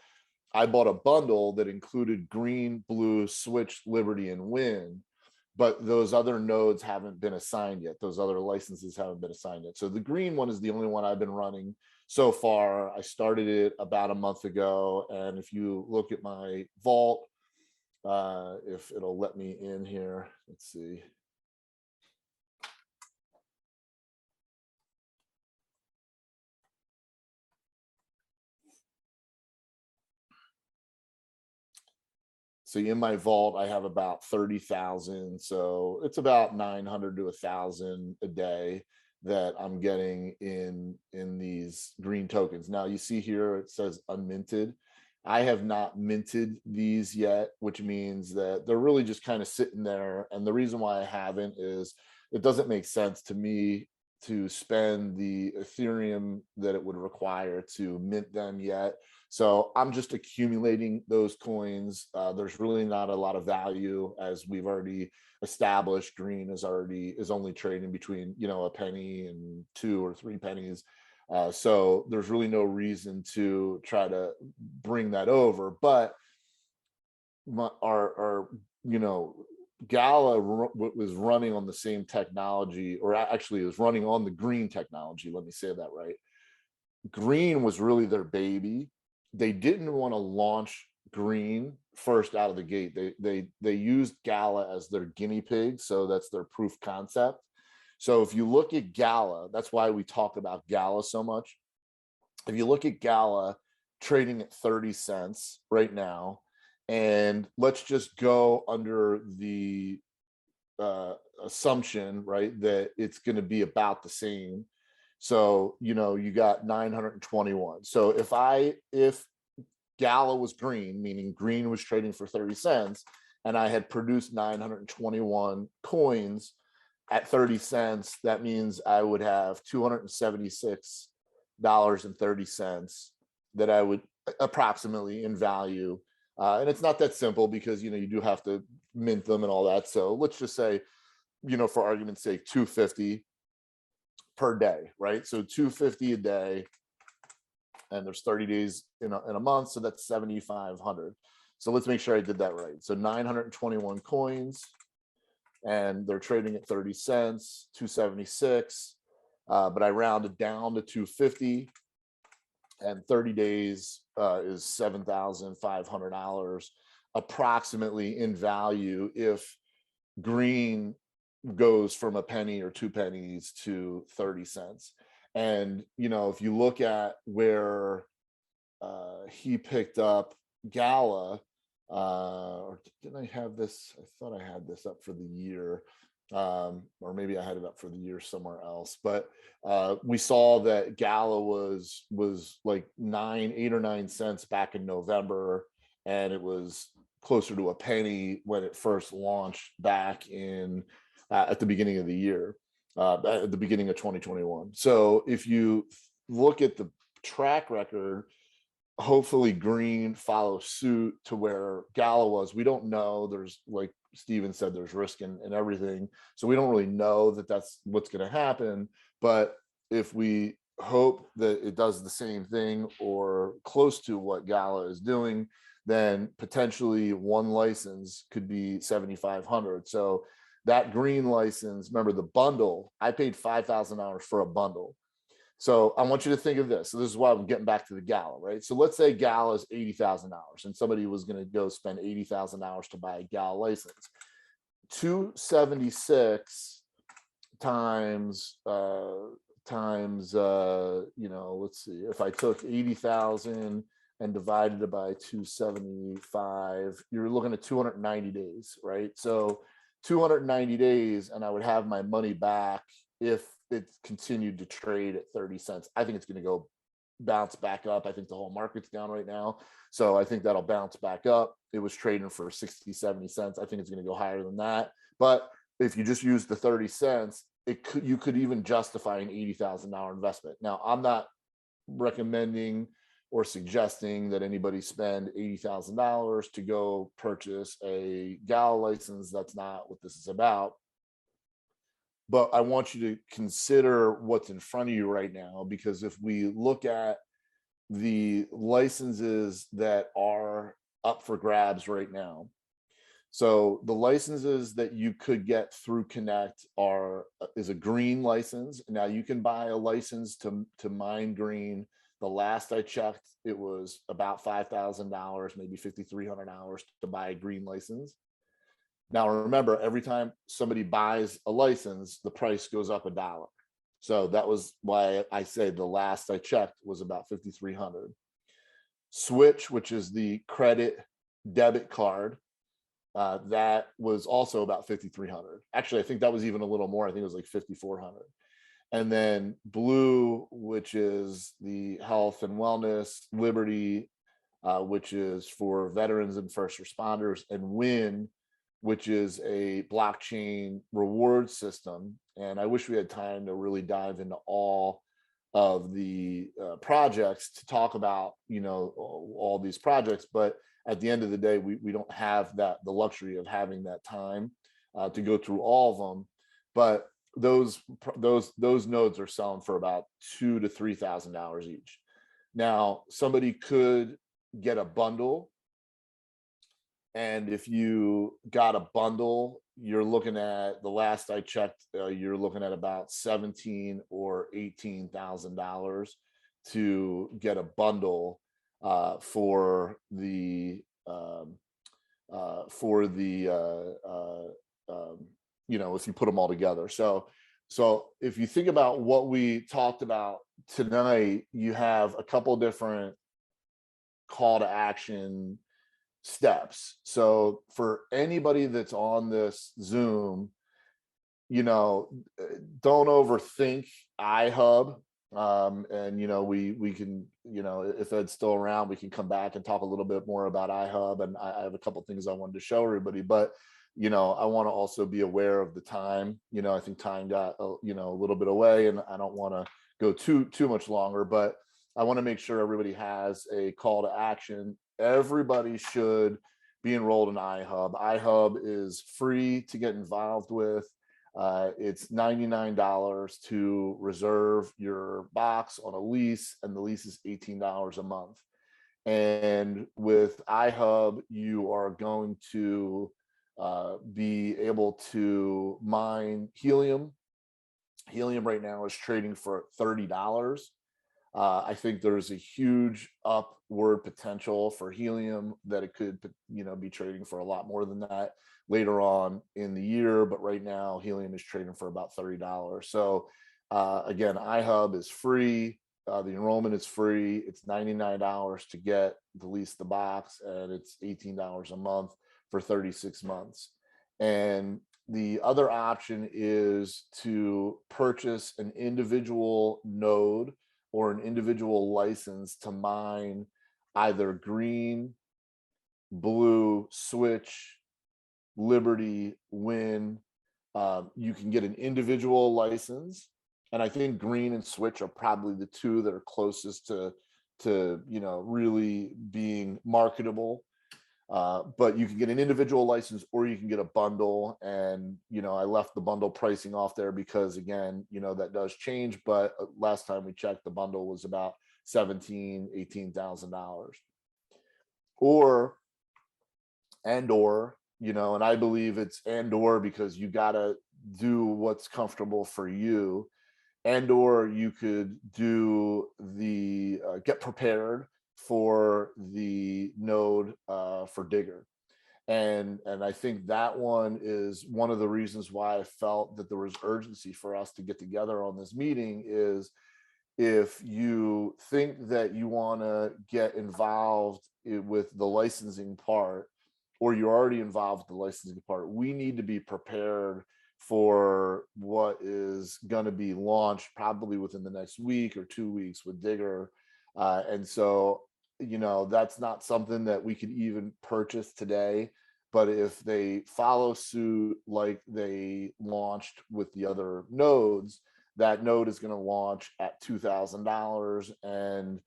I bought a bundle that included green, blue, switch, liberty, and win, but those other nodes haven't been assigned yet. Those other licenses haven't been assigned yet. So the green one is the only one I've been running so far. I started it about a month ago. And if you look at my vault, if it'll let me in here, let's see. So in my vault, I have about 30,000. So it's about 900 to 1,000 a day that I'm getting in these green tokens. Now you see here, it says unminted. I have not minted these yet, which means that they're really just kind of sitting there. And the reason why I haven't is it doesn't make sense to me to spend the Ethereum that it would require to mint them yet. So I'm just accumulating those coins. There's really not a lot of value, as we've already established. Green is only trading between, you know, a penny and 2 or 3 pennies. So there's really no reason to try to bring that over. But our you know, Gala was running on the same technology, or actually it was running on the green technology. Let me say that right. Green was really their baby. They didn't want to launch green first out of the gate. They used Gala as their guinea pig, so that's their proof concept. So if you look at Gala, that's why we talk about Gala so much. If you look at Gala trading at 30 cents right now, and let's just go under the assumption, right, that it's going to be about the same. So, you know, you got 921. So if Gala was green, meaning green was trading for 30 cents, and I had produced 921 coins at 30 cents, that means I would have $276.30 that I would approximately in value. And it's not that simple because, you know, you do have to mint them and all that. So let's just say, you know, for argument's sake, 250 per day, right? So 250 a day, and there's 30 days in a month, so that's 7,500. So let's make sure I did that right. So 921 coins, and they're trading at 30 cents, 276, but I rounded down to 250, and 30 days is $7,500 approximately in value if green goes from a penny or 2 pennies to 30 cents. And, you know, if you look at where he picked up Gala, or didn't I have this? I thought I had this up for the year, or maybe I had it up for the year somewhere else. But we saw that Gala was like 8 or 9 cents back in November, and it was closer to a penny when it first launched back in at the beginning of the year, at the beginning of 2021. So if you look at the track record, hopefully green follows suit to where Gala was. We don't know. There's, like Steven said, there's risk in everything. So we don't really know that that's what's going to happen. But if we hope that it does the same thing or close to what Gala is doing, then potentially one license could be 7,500. So that green license, remember the bundle, I paid $5,000 for a bundle. So I want you to think of this. So this is why I'm getting back to the gala, right? So let's say gala is $80,000 and somebody was going to go spend $80,000 to buy a gala license. 276 times, let's see, if I took 80,000 and divided it by 275, you're looking at 290 days, right? So 290 days and I would have my money back if it continued to trade at 30 cents. I think it's going to go bounce back up. I think the whole market's down right now. So I think that'll bounce back up. It was trading for 60, 70 cents. I think it's going to go higher than that. But if you just use the 30 cents, you could even justify an $80,000 investment. Now, I'm not recommending or suggesting that anybody spend $80,000 to go purchase a gala license. That's not what this is about. But I want you to consider what's in front of you right now, because if we look at the licenses that are up for grabs right now, so the licenses that you could get through Connect is a green license. Now you can buy a license to mine green. The last I checked, it was about $5,000, maybe $5,300 to buy a green license. Now, remember, every time somebody buys a license, the price goes up $1. So that was why I say the last I checked was about $5,300. Switch, which is the credit debit card, that was also about $5,300. Actually, I think that was even a little more. I think it was like $5,400. And then Blue, which is the health and wellness, Liberty, which is for veterans and first responders, and Win, which is a blockchain reward system. And I wish we had time to really dive into all of the projects to talk about, all these projects. But at the end of the day, we don't have the luxury of having that time to go through all of them. But those nodes are selling for about $2,000 to $3,000 each. Now, somebody could get a bundle. And if you got a bundle, you're looking at, the last I checked, you're looking at about $17,000 or $18,000 to get a bundle for the if you put them all together. So if you think about what we talked about tonight, you have a couple different call to action steps. So for anybody that's on this Zoom, don't overthink iHub. And we can, if Ed's still around, we can come back and talk a little bit more about iHub. And I have a couple things I wanted to show everybody, but I want to also be aware of the time. I think time got a little bit away, and I don't want to go too much longer, but I want to make sure everybody has a call to action. Everybody should be enrolled in iHub. iHub is free to get involved with. It's $99 to reserve your box on a lease, and the lease is $18 a month. And with iHub, you are going to be able to mine helium. Helium right now is trading for $30. I think there's a huge upward potential for helium, that it could, be trading for a lot more than that later on in the year. But right now, helium is trading for about $30. So again, iHub is free. The enrollment is free. It's $99 to get the lease the box, and it's $18 a month for 36 months. And the other option is to purchase an individual node or an individual license to mine either green, blue, switch, Liberty, Win. You can get an individual license, and I think green and switch are probably the two that are closest to really being marketable. But you can get an individual license, or you can get a bundle. And I left the bundle pricing off there because, again, that does change. But last time we checked, the bundle was about $17,000, $18,000. or and I believe it's because you got to do what's comfortable for you, or you could do the get prepared for the node for Digger. And I think that one is one of the reasons why I felt that there was urgency for us to get together on this meeting. Is if you think that you want to get involved with the licensing part, or you're already involved with the licensing part, we need to be prepared for what is going to be launched probably within the next week or 2 weeks with Digger. And so, that's not something that we could even purchase today. But if they follow suit like they launched with the other nodes, that node is going to launch at $2,000, and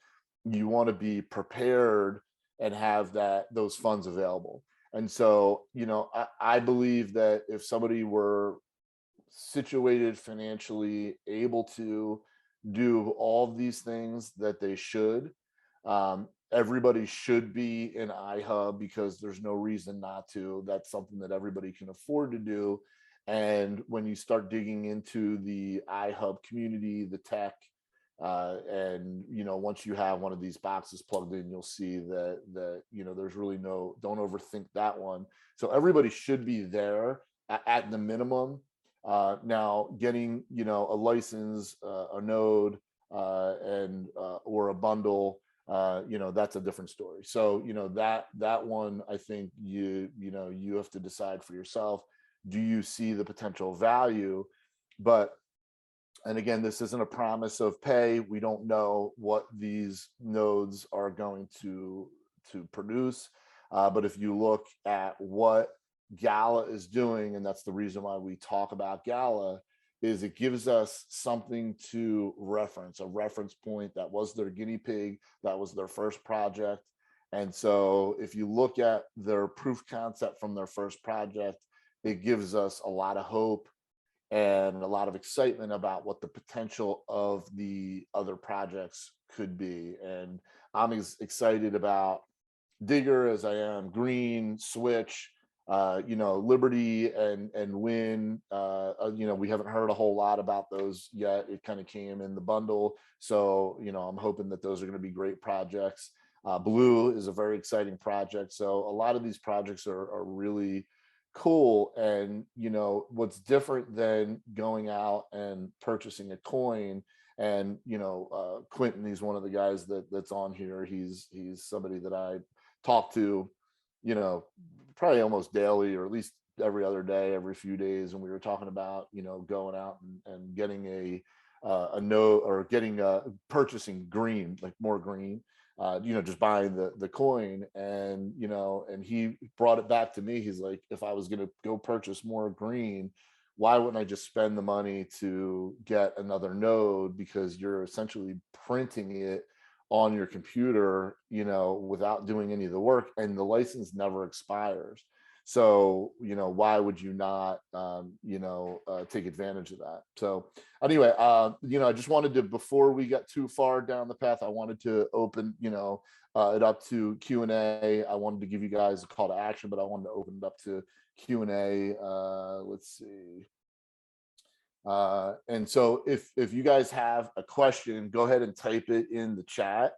you want to be prepared and have those funds available. And so, I believe that if somebody were situated financially, able to do all of these things that they should, everybody should be in iHub, because there's no reason not to. That's something that everybody can afford to do. And when you start digging into the iHub community, the tech, and once you have one of these boxes plugged in, you'll see that there's really don't overthink that one. So everybody should be there at the minimum. Now getting a license, a node, and or a bundle, that's a different story. So that one, I think you have to decide for yourself. Do you see the potential value? And again, this isn't a promise of pay. We don't know what these nodes are going to produce. But if you look at what Gala is doing, and that's the reason why we talk about Gala, is it gives us something to reference, a reference point. That was their guinea pig. That was their first project. And so if you look at their proof concept from their first project, it gives us a lot of hope and a lot of excitement about what the potential of the other projects could be. And I'm as excited about Digger as I am Green, Switch, Liberty and Win. We haven't heard a whole lot about those yet. It kind of came in the bundle. So, I'm hoping that those are going to be great projects. Blue is a very exciting project. So a lot of these projects are really cool. And what's different than going out and purchasing a coin, and Quentin, he's one of the guys that's on here. He's somebody that I talk to probably almost daily, or at least every other day, every few days. And we were talking about going out and getting a note, or purchasing green, like more green, just buying the coin. And and he brought it back to me. He's like, if I was going to go purchase more green, why wouldn't I just spend the money to get another node? Because you're essentially printing it on your computer, without doing any of the work, and the license never expires. So, why would you not, take advantage of that? So anyway, I just wanted to, before we got too far down the path, I wanted to open, it up to Q&A. I wanted to give you guys a call to action, but I wanted to open it up to Q&A. Let's see. And so if you guys have a question, go ahead and type it in the chat,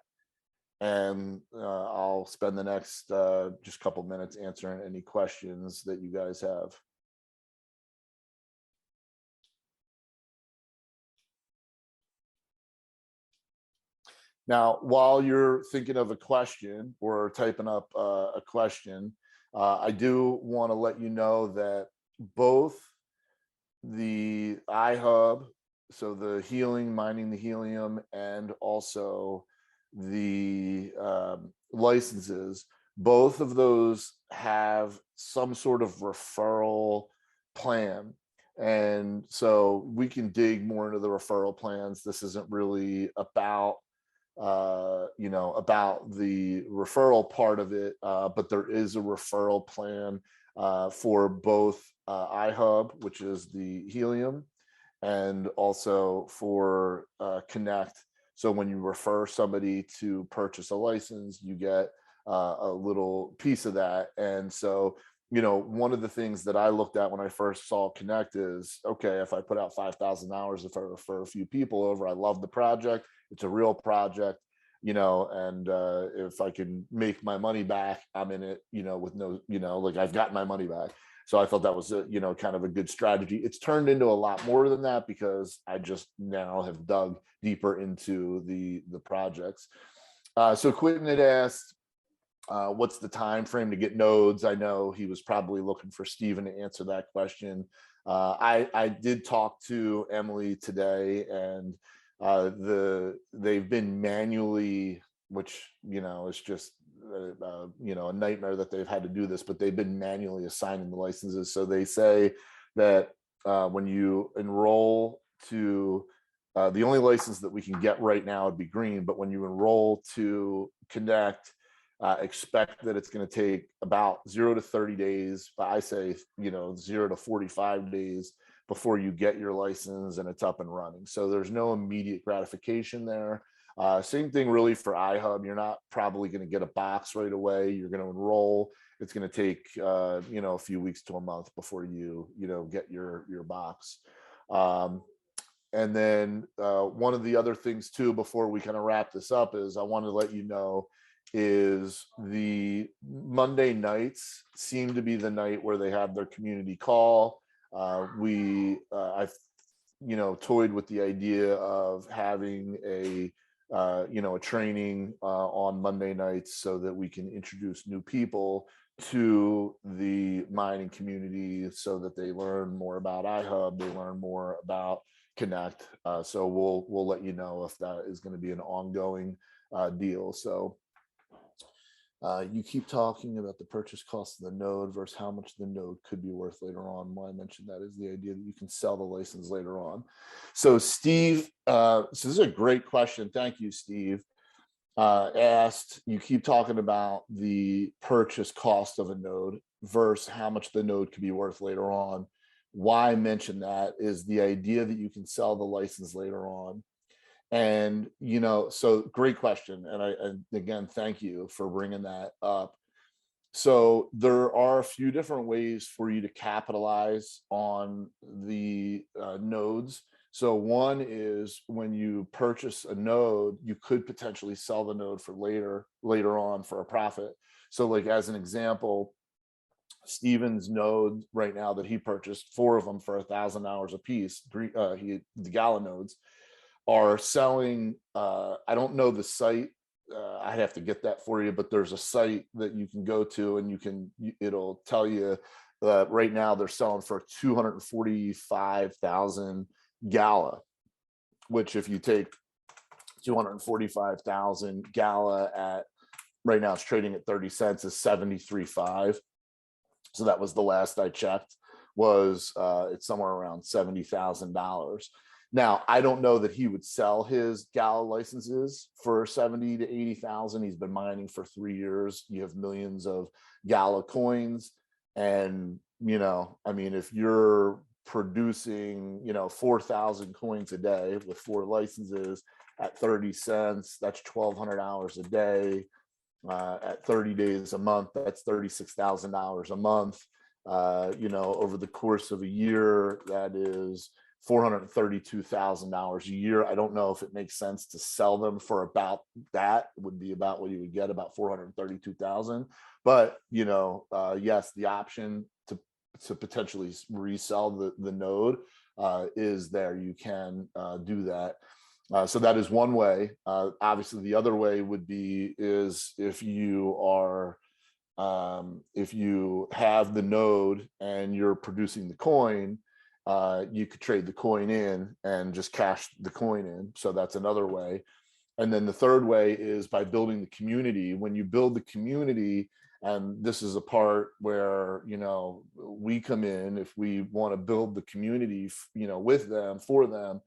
and I'll spend the next just couple minutes answering any questions that you guys have. Now, while you're thinking of a question or typing up a question, I do want to let you know that both the iHub, so the healing, mining the helium, and also the licenses, both of those have some sort of referral plan. And so we can dig more into the referral plans. This isn't really about about the referral part of it, but there is a referral plan for both iHub, which is the helium, and also for Connect. So when you refer somebody to purchase a license, you get a little piece of that. And so, one of the things that I looked at when I first saw Connect is, okay, if I put out $5,000, if I refer a few people over, I love the project, it's a real project, and if I can make my money back, I'm in it, with no, like I've got my money back. So I thought that was a, kind of a good strategy. It's turned into a lot more than that because I just now have dug deeper into the projects. So Quentin had asked, what's the time frame to get nodes? I know he was probably looking for Stephen to answer that question. I did talk to Emily today, and they've been manually, which is just a nightmare that they've had to do this, but they've been manually assigning the licenses. So they say that when you enroll to the only license that we can get right now would be green, but when you enroll to Connect, expect that it's going to take about 0 to 30 days, but I say 0 to 45 days before you get your license and it's up and running. So there's no immediate gratification there. Same thing really for iHub. You're not probably going to get a box right away. You're going to enroll. It's going to take a few weeks to a month before you get your box. And then one of the other things too, before we kind of wrap this up, is I want to let you know is the Monday nights seem to be the night where they have their community call. I've toyed with the idea of having a training on Monday nights so that we can introduce new people to the mining community so that they learn more about iHub, they learn more about Connect. So we'll let you know if that is going to be an ongoing deal. So you keep talking about the purchase cost of the node versus how much the node could be worth later on. Why I mentioned that is the idea that you can sell the license later on. So Steve, so this is a great question. Thank you, Steve. Asked, you keep talking about the purchase cost of a node versus how much the node could be worth later on. Why I mention that is the idea that you can sell the license later on. And, so great question. And again, thank you for bringing that up. So there are a few different ways for you to capitalize on the nodes. So one is when you purchase a node, you could potentially sell the node for later on for a profit. So like as an example, Steven's node right now that he purchased, 4 of them for $1,000 a piece, the Gala nodes are selling. I don't know the site. I'd have to get that for you, but there's a site that you can go to and it'll tell you that right now they're selling for 245,000 Gala, which if you take 245,000 Gala at right now, it's trading at 30 cents is 73.5. So that was the last I checked, was it's somewhere around $70,000. Now, I don't know that he would sell his Gala licenses for 70 to 80,000. He's been mining for 3 years. You have millions of Gala coins. And, if you're producing, 4,000 coins a day with 4 licenses at 30 cents, that's 1,200 hours a day. At 30 days a month, that's $36,000 a month. Over the course of a year, that is $432,000 a year. I don't know if it makes sense to sell them for about that. It would be about what you would get, about 432,000. But yes, the option to potentially resell the node is there. You can do that. So that is one way. Obviously, the other way would be is if you have the node and you're producing the coin, you could trade the coin in and just cash the coin in. So that's another way. And then the third way is by building the community. When you build the community, and this is a part where, we come in, if we want to build the community, with them, for them,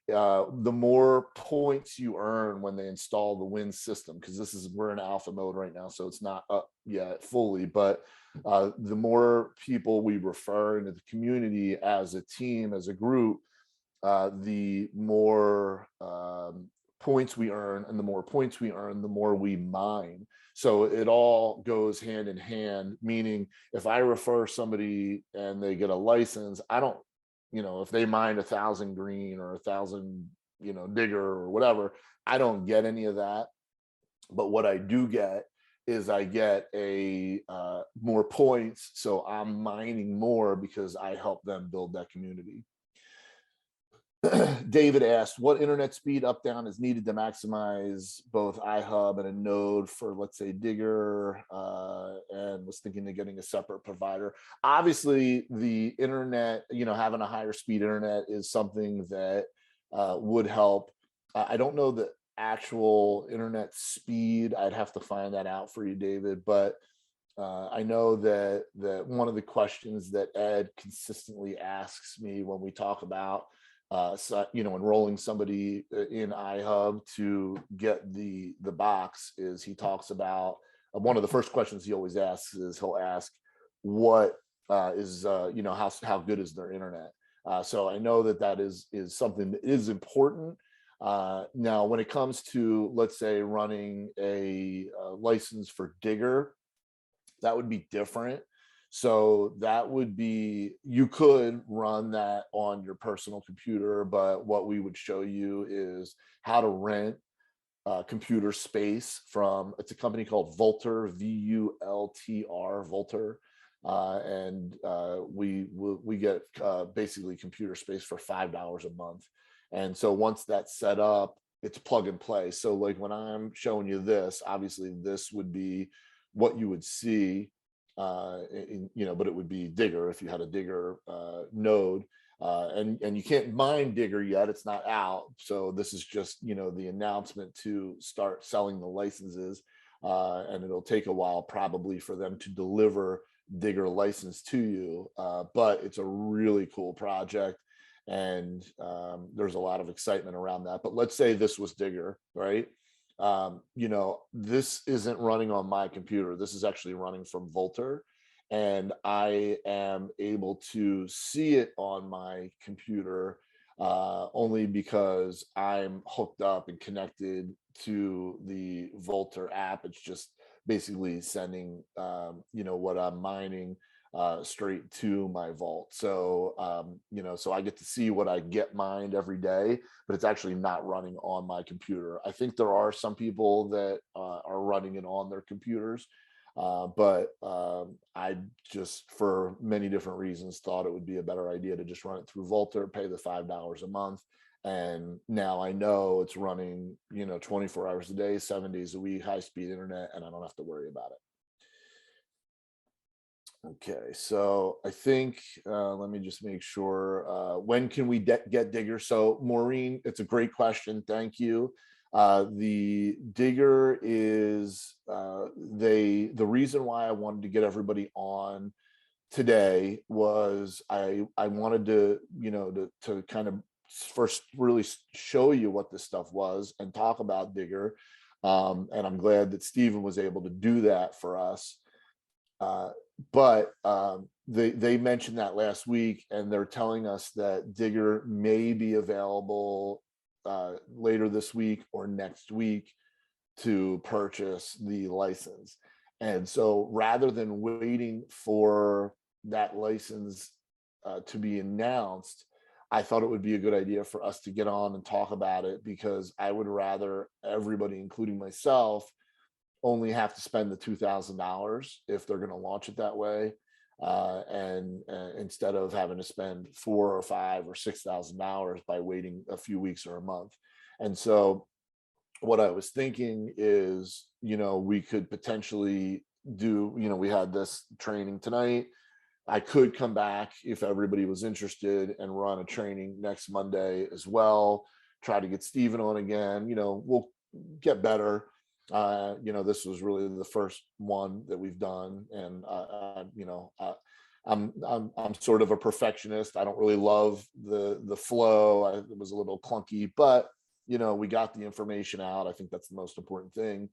the more points you earn when they install the Win system, because we're in alpha mode right now, so it's not up yet fully, but the more people we refer into the community as a team, as a group, the more points we earn, and the more points we earn, the more we mine. So it all goes hand in hand, meaning if I refer somebody and they get a license, I don't, if they mine 1,000 green or 1,000, digger or whatever, I don't get any of that. But what I do get is I get a more points. So I'm mining more because I help them build that community. David asked, what internet speed up down is needed to maximize both iHub and a node for, let's say, Digger, and was thinking of getting a separate provider. Obviously, the internet, having a higher speed internet is something that would help. I don't know the actual internet speed. I'd have to find that out for you, David, but I know that one of the questions that Ed consistently asks me when we talk about enrolling somebody in iHub to get the box is he talks about one of the first questions he always asks is he'll ask what is how good is their internet. So I know that is something that is important. Now, when it comes to, let's say, running a license for Digger, that would be different. So that would be, you could run that on your personal computer, but what we would show you is how to rent computer space from, it's a company called Vultr, VULTR, Vultr. And we get basically computer space for $5 a month. And so once that's set up, it's plug and play. So like when I'm showing you this, obviously this would be what you would see, but it would be Digger if you had a Digger node, and you can't mine Digger yet. It's not out. So this is just, the announcement to start selling the licenses, and it'll take a while probably for them to deliver Digger license to you. But it's a really cool project. And there's a lot of excitement around that. But let's say this was Digger, right? This isn't running on my computer. This is actually running from Vultr, and I am able to see it on my computer only because I'm hooked up and connected to the Vultr app. It's just basically sending, what I'm mining straight to my vault. So, so I get to see what I get mined every day, but it's actually not running on my computer. I think there are some people that are running it on their computers, but I just, for many different reasons, thought it would be a better idea to just run it through Vultr, pay the $5 a month. And now I know it's running, 24 hours a day, 7 days a week, high speed internet, and I don't have to worry about it. Okay, so I think, let me just make sure, when can we get Digger? So Maureen, it's a great question. Thank you. The Digger is, the reason why I wanted to get everybody on today was I wanted to, to kind of first really show you what this stuff was and talk about Digger. And I'm glad that Stephen was able to do that for us. But they mentioned that last week, and they're telling us that Digger may be available later this week or next week to purchase the license. And so rather than waiting for that license to be announced, I thought it would be a good idea for us to get on and talk about it, because I would rather everybody, including myself, only have to spend the $2,000 if they're going to launch it that way, and instead of having to spend $4,000 or $5,000 or $6,000 by waiting a few weeks or a month. And so what I was thinking is, we could potentially do, we had this training tonight. I could come back if everybody was interested and run a training next Monday as well, try to get Stephen on again. We'll get better. This was really the first one that we've done, and I'm sort of a perfectionist. I don't really love the flow. It was a little clunky, but we got the information out. I think that's the most important thing.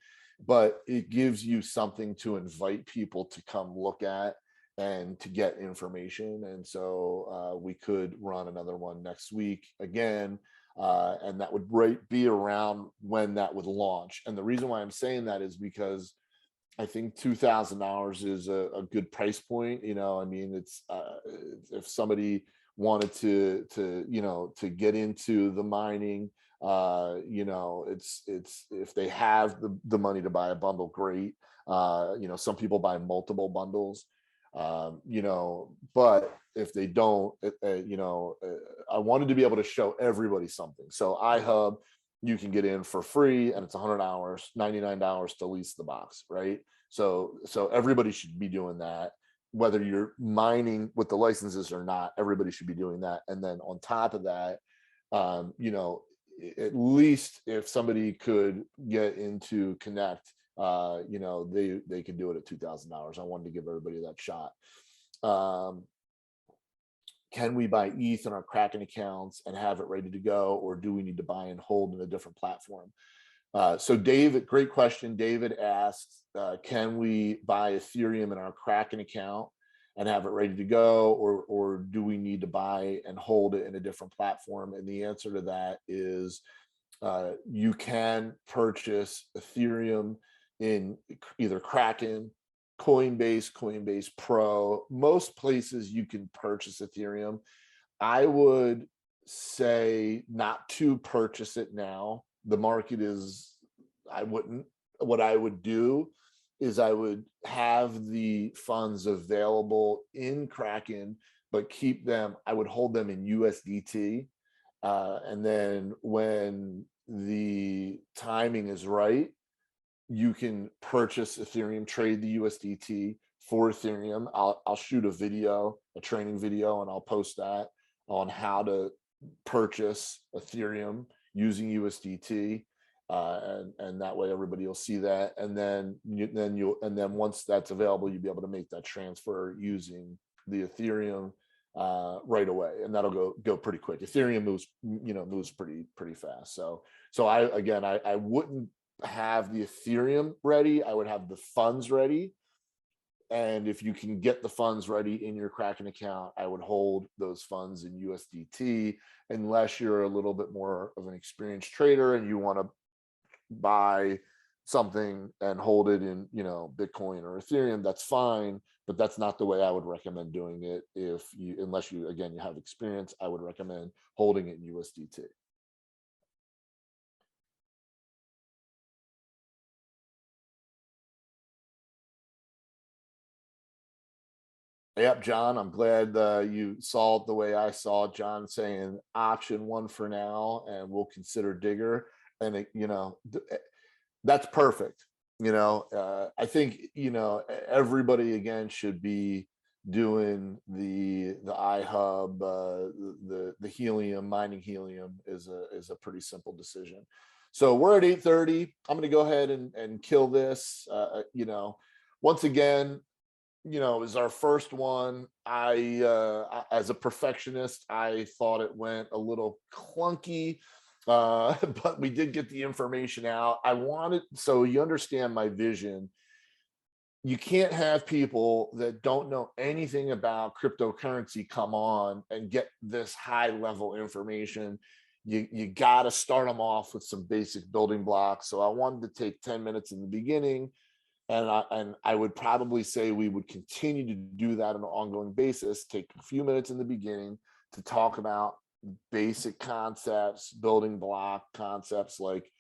But it gives you something to invite people to come look at and to get information. And so we could run another one next week again. And that would be around when that would launch. And the reason why I'm saying that is because I think $2,000 is a good price point. I mean, it's if somebody wanted to get into the mining, it's if they have the money to buy a bundle, great. Some people buy multiple bundles, but if they don't, I wanted to be able to show everybody something. So iHub, you can get in for free, and it's 100 hours, $99 to lease the box, right? So everybody should be doing that, whether you're mining with the licenses or not. Everybody should be doing that. And then on top of that, at least if somebody could get into Connect, they could do it at $2,000. I wanted to give everybody that shot. Can we buy ETH in our Kraken accounts and have it ready to go, or do we need to buy and hold in a different platform? So David, great question. David asked, can we buy Ethereum in our Kraken account and have it ready to go, or do we need to buy and hold it in a different platform? And the answer to that is you can purchase Ethereum in either Kraken, Coinbase Pro. Most places you can purchase Ethereum. I would say not to purchase it now. The market is, what I would do is I would have the funds available in Kraken, but I would hold them in USDT. And then when the timing is right, you can purchase Ethereum, trade the USDT for Ethereum. I'll shoot a training video, and I'll post that on how to purchase Ethereum using USDT, and that way everybody will see that. And then once that's available, you'll be able to make that transfer using the Ethereum right away, and that'll go pretty quick. Ethereum moves pretty fast. So I wouldn't have the Ethereum ready. I would have the funds ready. And if you can get the funds ready in your Kraken account, I would hold those funds in USDT, unless you're a little bit more of an experienced trader and you want to buy something and hold it in, Bitcoin or Ethereum. That's fine, but that's not the way I would recommend doing it. Unless you have experience, I would recommend holding it in USDT. Yep, John, I'm glad you saw it the way I saw it. John saying option one for now, and we'll consider Digger. And that's perfect. I think everybody again should be doing the iHub, the helium, mining helium is a pretty simple decision. So we're at 8:30. I'm going to go ahead and kill this. Once again, it was our first one. As a perfectionist, I thought it went a little clunky, but we did get the information out. So you understand my vision. You can't have people that don't know anything about cryptocurrency come on and get this high level information. You got to start them off with some basic building blocks. So I wanted to take 10 minutes in the beginning. And I would probably say we would continue to do that on an ongoing basis. Take a few minutes in the beginning to talk about basic concepts, building block concepts like,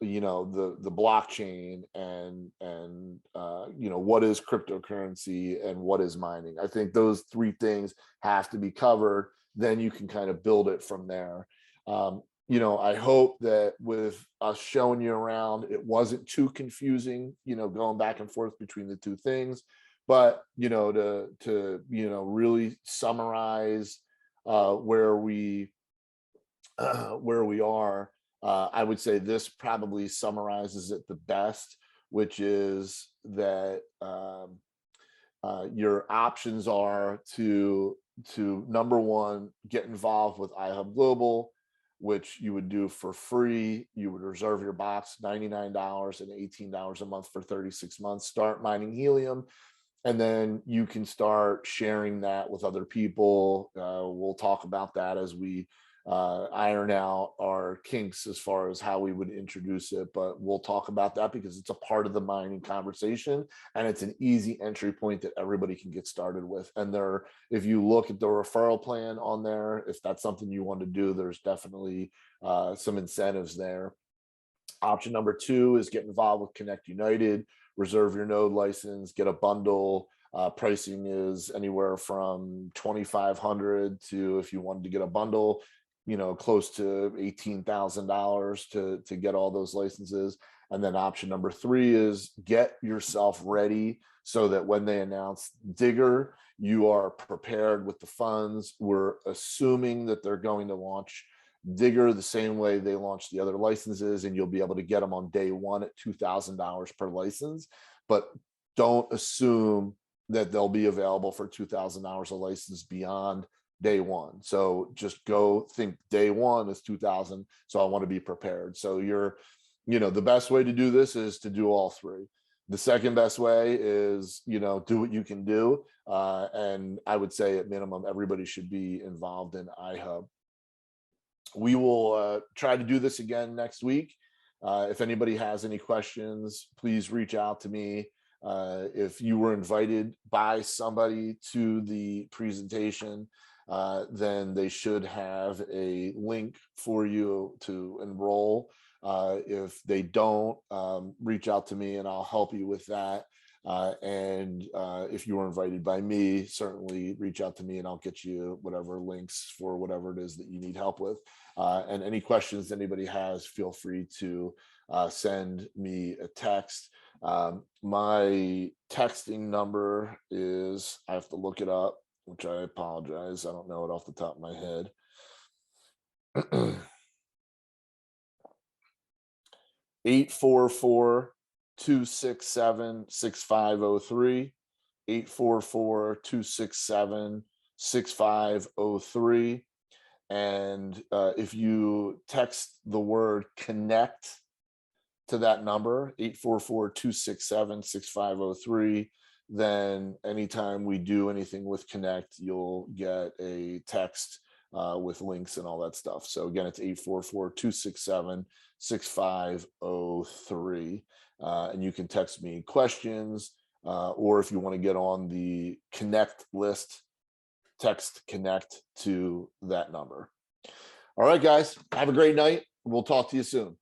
the blockchain and what is cryptocurrency and what is mining. I think those three things have to be covered. Then you can kind of build it from there. I hope that with us showing you around, it wasn't too confusing, going back and forth between the two things. But, to really summarize where we are, I would say this probably summarizes it the best, which is that your options are to number one, get involved with iHub Global, which you would do for free. You would reserve your box, $99 and $18 a month for 36 months. Start mining helium, and then you can start sharing that with other people. We'll talk about that as we iron out our kinks as far as how we would introduce it, but we'll talk about that because it's a part of the mining conversation, and it's an easy entry point that everybody can get started with. And there, if you look at the referral plan on there, if that's something you want to do, there's definitely some incentives there. Option number 2 is get involved with Connect United, reserve your node license, get a bundle. Pricing is anywhere from $2,500 to, if you wanted to get a bundle, close to $18,000 to get all those licenses. And then option number 3 is get yourself ready so that when they announce Digger, you are prepared with the funds. We're assuming that they're going to launch Digger the same way they launched the other licenses, and you'll be able to get them on day 1 at $2,000 per license. But don't assume that they'll be available for $2,000 a license beyond day 1. So just go think day 1 is 2,000. So I want to be prepared. So the best way to do this is to do all 3. The second best way is, do what you can do. And I would say at minimum, everybody should be involved in iHub. We will try to do this again next week. If anybody has any questions, please reach out to me. If you were invited by somebody to the presentation, then they should have a link for you to enroll. If they don't, reach out to me and I'll help you with that. And if you were invited by me, certainly reach out to me and I'll get you whatever links for whatever it is that you need help with. And any questions anybody has, feel free to send me a text. My texting number is, I have to look it up, which I apologize. I don't know it off the top of my head. 844-267-6503, 844-267-6503. And if you text the word connect to that number, 844-267-6503, then anytime we do anything with Connect, you'll get a text with links and all that stuff. So again, it's 844-267-6503. And you can text me questions, or if you want to get on the Connect list, text Connect to that number. All right, guys, have a great night. We'll talk to you soon.